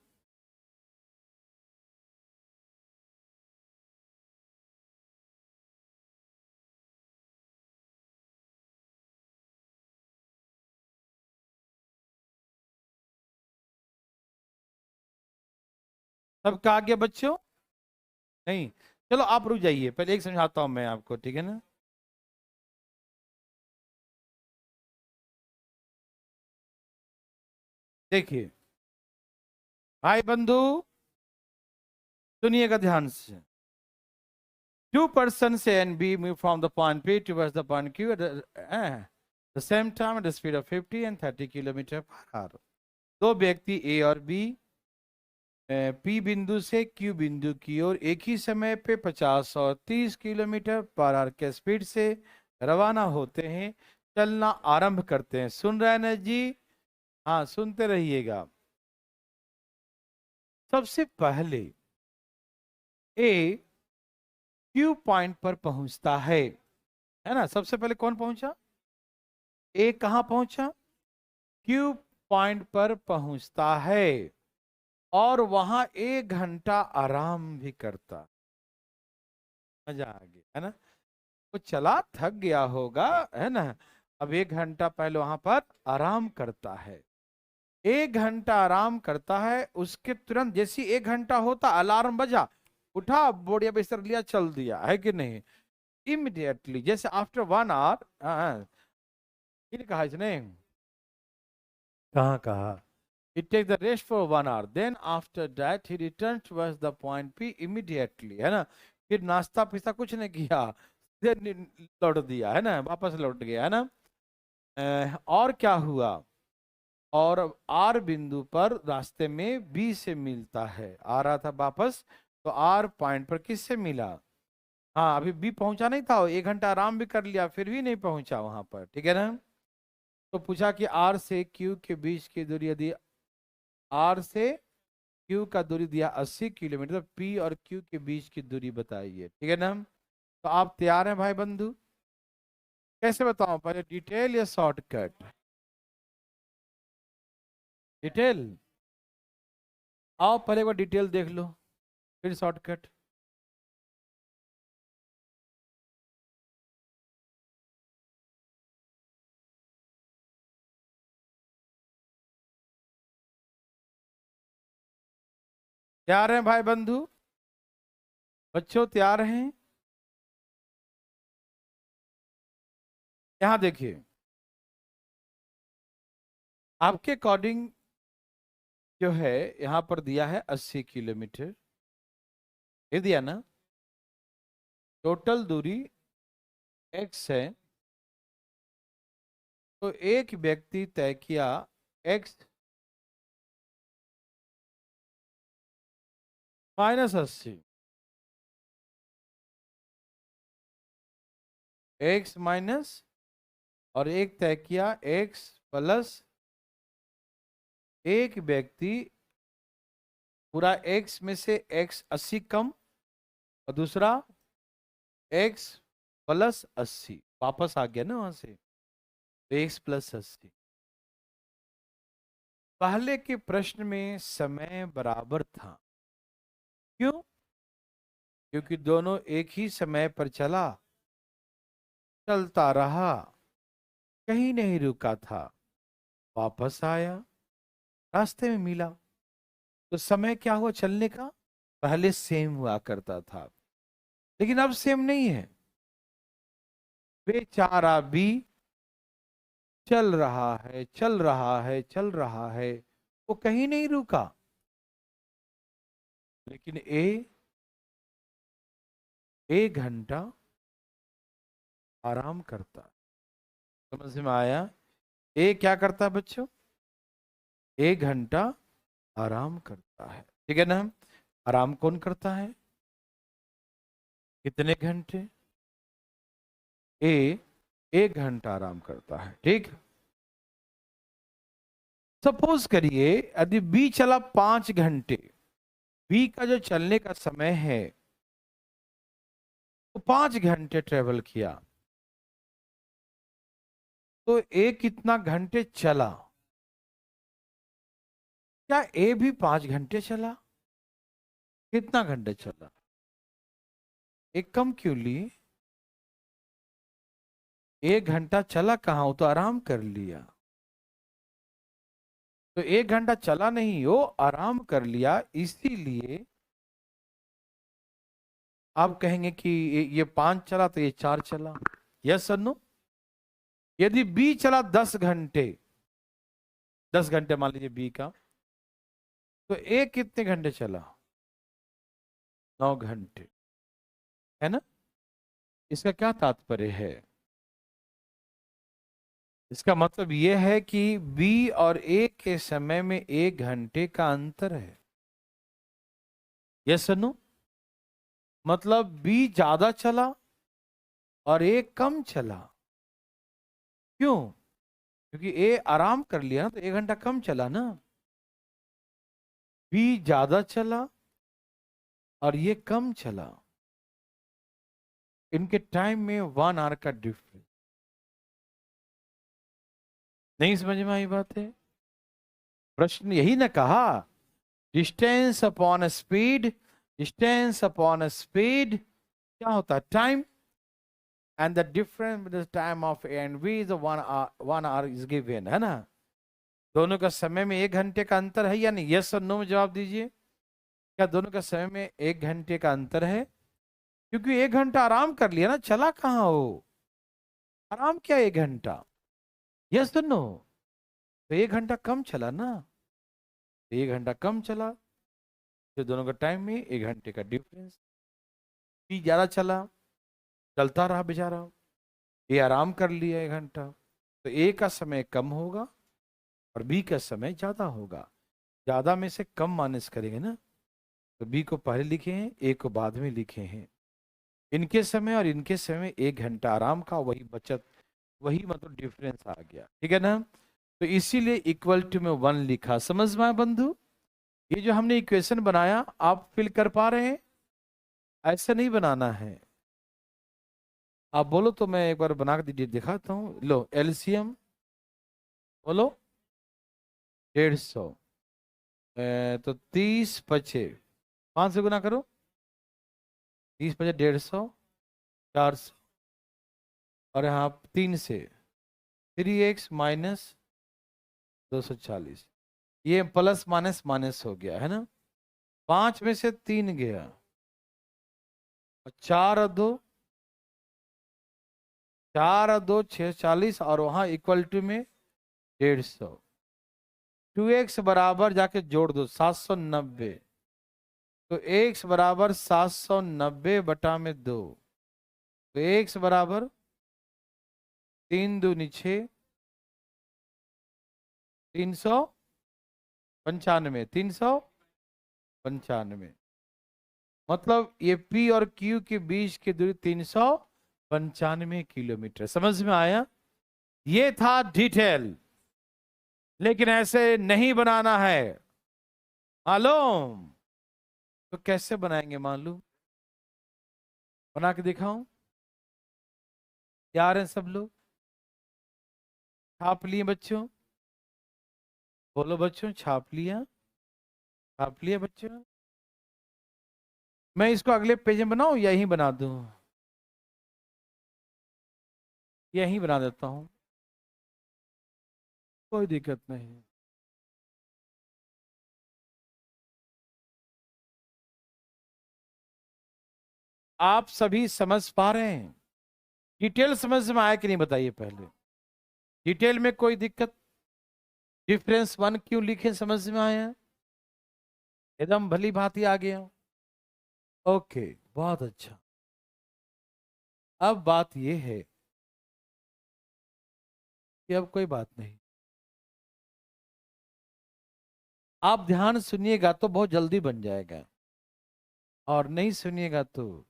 सब कहा गया बच्चों? नहीं, चलो आप रुक जाइए, पहले एक समझाता हूं मैं आपको, ठीक है ना। देखिए भाई बंधु, सुनिएगा ध्यान से। Two persons A and B move from the point P towards the point Q at the same time at the speed of 50 and 30 kilometre per hour. दो व्यक्ति A और B P बिंदु से Q बिंदु की ओर एक ही समय पे 50 और 30 किलोमीटर पर आवर के स्पीड से रवाना होते हैं, चलना आरंभ करते हैं। सुन रहे हैं ना जी? हाँ, सुनते रहिएगा। सबसे पहले A Q पॉइंट पर पहुंचता है ना। सबसे पहले कौन पहुंचा? ए कहां पहुंचा? क्यू पॉइंट पर पहुंचता है और वहां 1 घंटा आराम भी करता। मजा आ गया है ना। वो चला थक गया होगा, है ना। अब 1 घंटा पहले वहां पर आराम करता है। 1 घंटा आराम करता है, उसके तुरंत जैसी 1 घंटा होता अलार्म बजा, उठा, बोरिया बिस्तर लिया, चल दिया, है कि नहीं। इमिडिएटली, जैसे आफ्टर 1 आवर, कहा इसने, कहाँ कहा, he takes the rest for 1 hour, then after that he returns towards the point P immediately, है ना। फिर नाश्ता पिस्ता कुछ नहीं किया, then लौट दिया, है ना, वापस लौट गया, है ना। और क्या हुआ, और आर बिंदु पर रास्ते में बी से मिलता है, आ रहा था वापस, तो आर पॉइंट पर किससे मिला? हाँ, अभी बी पहुंचा नहीं था, 1 घंटा आराम भी कर लिया, फिर भी नहीं पहुंचा वहां पर, ठीक है ना। तो पूछा कि आर से क्यू के बीच की दूरी, यदि आर से क्यू का दूरी दिया 80 किलोमीटर, पी और क्यू के बीच की दूरी बताइए, ठीक है ना। तो आप तैयार हैं भाई बंधु? कैसे बताऊं, पहले डिटेल या शॉर्टकट? डिटेल। आओ पहले एक बार डिटेल देख लो, फिर शॉर्टकट। तैयार हैं भाई बंधु? बच्चों तैयार हैं? यहां देखिए, आपके अकॉर्डिंग जो है यहां पर दिया है 80 किलोमीटर, ये दिया ना। टोटल दूरी x है, तो एक व्यक्ति तय किया x -80, x माइनस, और एक तय किया x प्लस। एक व्यक्ति पूरा x में से x 80 कम, और दूसरा x प्लस 80, वापस आ गया ना वहां से, तो x प्लस 80। पहले के प्रश्न में समय बराबर था, क्यों? क्योंकि दोनों एक ही समय पर चलता रहा, कहीं नहीं रुका था, वापस आया, रास्ते में मिला, तो समय क्या हुआ चलने का? पहले सेम हुआ करता था, लेकिन अब सेम नहीं है। बेचारा भी चल रहा है, चल रहा है, चल रहा है, वो कहीं नहीं रुका, लेकिन 1 घंटा आराम करता। समझ में आया? क्या करता है बच्चों? 1 घंटा आराम करता है, ठीक है ना। आराम कौन करता है? कितने घंटे? ए 1 घंटा आराम करता है, ठीक। सपोज करिए यदि बी चला 5 घंटे, बी का जो चलने का समय है वो 5 घंटे ट्रेवल किया, तो ए कितना घंटे चला? क्या ए भी 5 घंटे चला? कितना घंटे चला? एक कम क्यों लिए? 1 घंटा चला कहाँ, वो तो आराम कर लिया। तो 1 घंटा चला नहीं, वो आराम कर लिया, इसीलिए आप कहेंगे कि ये 5 चला तो ये 4 चला। Yes sir no? यदि बी चला 10 घंटे, 10 घंटे मान लीजिए बी का, तो ए कितने घंटे चला? 9 घंटे, है ना? इसका क्या तात्पर्य है? इसका मतलब यह है कि बी और ए के समय में 1 घंटे का अंतर है। Yes sir no? मतलब बी ज्यादा चला और ए कम चला। क्यों? क्योंकि ए आराम कर लिया ना, तो 1 घंटा कम चला ना। बी ज्यादा चला और ये कम चला, इनके टाइम में 1 आवर का डिफरेंस। नहीं समझ में आई बात है? प्रश्न यही ना कहा, distance upon speed, distance upon speed क्या होता है? Time, and the difference the time of A and B is 1 hour is given, है ना? दोनों का समय में 1 घंटे का अंतर है या नहीं? यस और नो में जवाब दीजिए। क्या दोनों का समय में 1 घंटे का अंतर है? क्योंकि 1 घंटा आराम कर लिया ना, चला कहाँ हो? आराम क्या 1 घंटा? यस और नो? तो 1 घंटा कम चला ना, तो 1 घंटा कम चला, तो दोनों का टाइम में 1 घंटे का डिफरेंस। बी ज्यादा चला, चलता रहा बेचारा, ये आराम कर लिया 1 घंटा, तो ए का समय कम होगा और बी का समय ज्यादा होगा। ज्यादा में से कम माइनस करेंगे ना, तो बी को पहले लिखे हैं, ए को बाद में लिखे हैं। इनके समय और इनके समय में 1 घंटा आराम का, वही बचत, वही मतलब डिफरेंस आ गया, ठीक है ना? तो इसीलिए इक्वल टू में 1 लिखा। समझ में आया बंधु? ये जो हमने इक्वेशन बनाया आप फिल कर पा रहे हैं? ऐसा नहीं बनाना है। आप बोलो तो मैं एक बार बना के दिखाता हूँ। लो एलसीएम बोलो। 150, तो 30 × 5 से गुना करो। 30 × 150, 400, और यहाँ 3 से 3x - 240। ये प्लस माइनस माइनस हो गया है ना। 5 में से 3 गया, और 4 और 2, 640, और वहां इक्वल टू में 150। 2x बराबर जाके जोड़ दो 790, तो x बराबर 790/2, तो x बराबर 3 दूनी 6, 395, 395। मतलब ये P और Q के बीच की दूरी 395 किलोमीटर। समझ में आया? ये था डिटेल, लेकिन ऐसे नहीं बनाना है, मालूम? तो कैसे बनाएंगे मालूम? बना के दिखाऊं? तैयार हैं सब लोग? छाप लिए बच्चों? बोलो बच्चों, छाप लिया? छाप लिया बच्चों? मैं इसको अगले पेज में बनाऊं या यहीं बना दूं? यहीं बना देता हूं, कोई दिक्कत नहीं। आप सभी समझ पा रहे हैं? डिटेल समझ में आया कि नहीं बताइए पहले? डिटेल में कोई दिक्कत? डिफरेंस 1 क्यों लिखे, समझ में आया? एकदम भली भांति आ गया। ओके, बहुत अच्छा। अब बात यह है कि अब कोई बात नहीं, आप ध्यान सुनिएगा तो बहुत जल्दी बन जाएगा, और नहीं सुनिएगा तो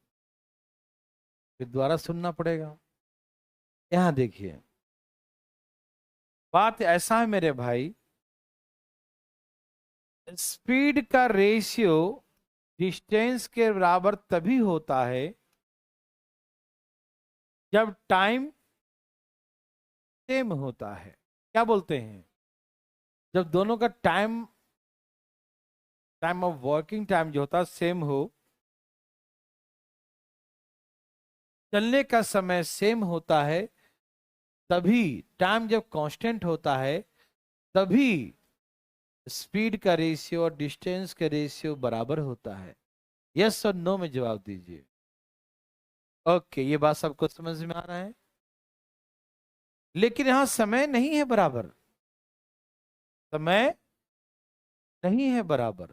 फिर दोबारा सुनना पड़ेगा। यहां देखिए, बात ऐसा है मेरे भाई, स्पीड का रेशियो डिस्टेंस के बराबर तभी होता है जब टाइम सेम होता है। क्या बोलते हैं? जब दोनों का time time of working time जो होता है सेम हो, चलने का समय सेम होता है, तभी टाइम जब कांस्टेंट होता है तभी स्पीड का रेशियो और डिस्टेंस का रेशियो बराबर होता है। यस और नो में जवाब दीजिए। ओके, ये बात सबको समझ में आ रहा है? लेकिन यहां समय नहीं है बराबर, समय नहीं है बराबर,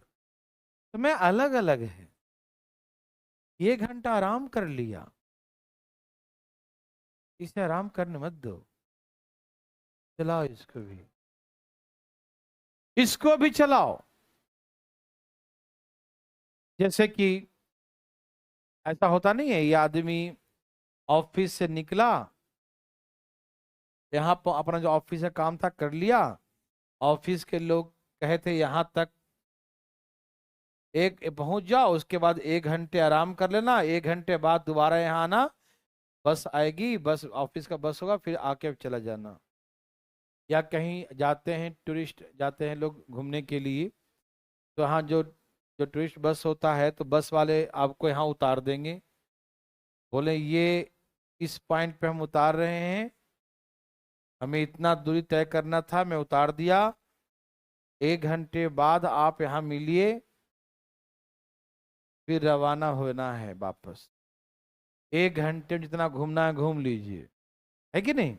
समय अलग अलग है। 1 घंटा आराम कर लिया, इसे आराम करने मत दो, चलाओ इसको भी, इसको भी चलाओ। जैसे कि ऐसा होता नहीं है, ये आदमी ऑफिस से निकला, यहाँ पर अपना जो ऑफिस का काम था कर लिया, ऑफिस के लोग कहे थे यहाँ तक एक पहुंच जाओ, उसके बाद 1 घंटे आराम कर लेना, 1 घंटे बाद दोबारा यहाँ आना, बस आएगी, बस ऑफिस का बस होगा, फिर आके चला जाना। या कहीं जाते हैं, टूरिस्ट जाते हैं लोग घूमने के लिए, तो यहाँ जो जो टूरिस्ट बस होता है तो बस वाले आपको यहाँ उतार देंगे, बोले ये इस पॉइंट पे हम उतार रहे हैं, हमें इतना दूरी तय करना था, मैं उतार दिया, 1 घंटे बाद आप यहाँ मिलिए, फिर रवाना होना है वापस। 1 घंटे में जितना घूमना है घूम लीजिए, है कि नहीं?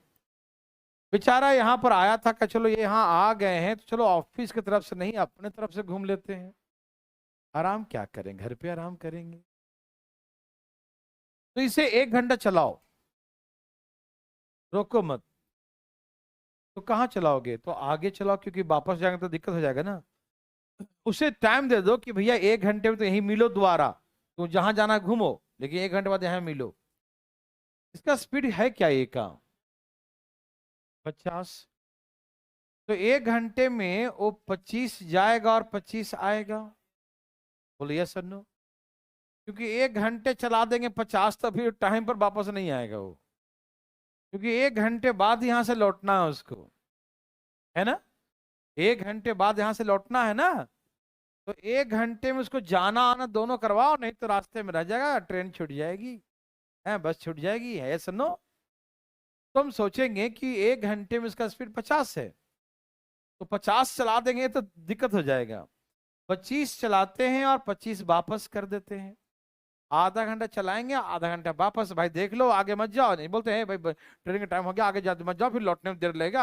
बेचारा यहाँ पर आया था कि चलो ये यहाँ आ गए हैं तो चलो ऑफिस की तरफ से नहीं अपने तरफ से घूम लेते हैं। आराम क्या करें, घर पे आराम करेंगे। तो इसे 1 घंटा चलाओ, रोको मत। तो कहाँ चलाओगे? तो आगे चलाओ, क्योंकि वापस जाएंगे तो दिक्कत हो जाएगा ना। उसे टाइम दे दो कि भैया 1 घंटे में तो यहीं मिलो दोबारा, तो जहां जाना है घूमो, लेकिन 1 घंटे बाद यहाँ मिलो। इसका स्पीड है क्या ये का? 50। तो 1 घंटे में वो 25 जाएगा और 25 आएगा। बोलिए यस सर नो। क्योंकि 1 घंटे चला देंगे 50, तो फिर टाइम पर वापस नहीं आएगा वो, क्योंकि 1 घंटे बाद यहां से लौटना है उसको, है ना? 1 घंटे बाद यहां से लौटना है ना, तो 1 घंटे में उसको जाना आना दोनों करवाओ, नहीं तो रास्ते में रह जाएगा, ट्रेन छूट जाएगी, है बस छूट जाएगी, है सुनो। तो हम सोचेंगे कि 1 घंटे में इसका स्पीड 50 है, तो 50 चला देंगे तो दिक्कत हो जाएगा। 25 चलाते हैं और 25 वापस कर देते हैं। आधा घंटा चलाएंगे, आधा घंटा वापस, भाई देख लो आगे मत जाओ, नहीं बोलते हैं भाई ट्रेन का टाइम हो गया आगे जाते मत जाओ, फिर लौटने में देर लगेगा,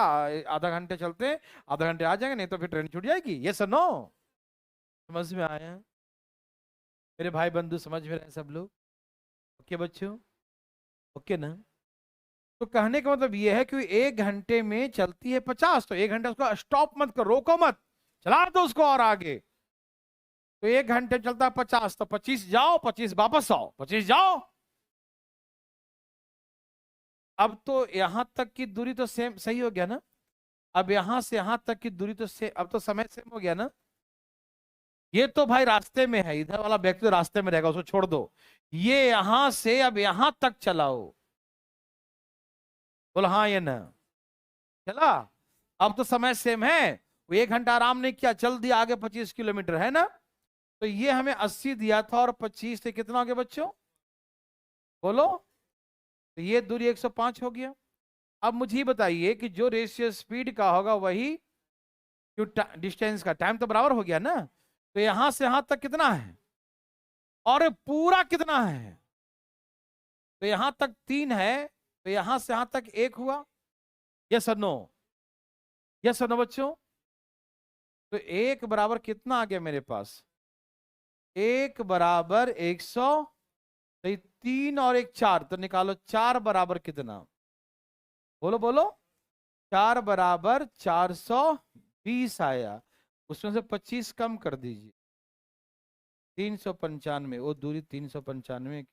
आधा घंटे चलते हैं, आधा घंटे आ जाएंगे, नहीं तो फिर ट्रेन छूट जाएगी। ये सर नो, समझ में आया? मेरे भाई बंधु समझ में रहे सब लोग? ओके बच्चों, ओके ना? तो कहने का मतलब ये है कि 1 घंटे में चलती है 50, तो 1 घंटा उसको स्टॉप मत करो, रोको मत, चला दो उसको और आगे। तो 1 घंटे चलता है 50, तो 25 जाओ, 25 वापस आओ, 25 जाओ। अब तो यहां तक की दूरी तो सेम सही हो गया ना? अब यहां से यहां तक की दूरी तो से अब तो समय सेम हो गया ना? ये तो भाई रास्ते में है, इधर वाला व्यक्ति तो रास्ते में रहेगा, उसको छोड़ दो। ये यहां से अब यहां तक चलाओ, बोला हाँ या ना? चला। अब तो समय सेम है, वो 1 घंटा आराम नहीं किया, चल दिया आगे 25 किलोमीटर, है ना? तो ये हमें 80 दिया था और 25 से कितना हो गया बच्चों? बोलो। तो ये दूरी 105 हो गया। अब मुझे बताइए कि जो रेशियो स्पीड का होगा वही डिस्टेंस का, टाइम तो बराबर हो गया ना? तो यहां से यहां तक कितना है और पूरा कितना है? तो यहां तक 3 है, तो यहां से यहां तक 1 हुआ। यस और नो? यस और नो बच्चों? तो 1 बराबर कितना आ गया मेरे पास? 1 बराबर 100, तो 3 और 1 4, तो निकालो 4 बराबर कितना? बोलो बोलो। 4 बराबर 420 आया, उसमें से 25 कम कर दीजिए, 395। वो दूरी 395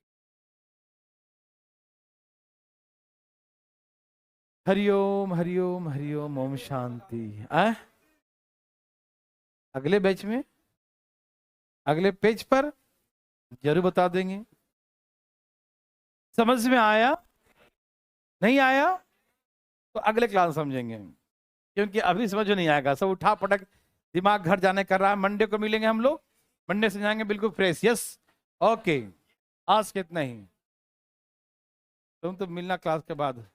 हरिओम हरिओम हरिओम, ओम शांति। अगले बैच में, अगले पेज पर जरूर बता देंगे। समझ में आया? नहीं आया तो अगले क्लास समझेंगे, क्योंकि अभी समझ में नहीं आएगा, सब उठा पटक दिमाग घर जाने कर रहा है। मंडे को मिलेंगे हम लोग, मंडे से जाएंगे बिल्कुल फ्रेश। यस, ओके, आज कितना ही, तुम तो मिलना क्लास के बाद।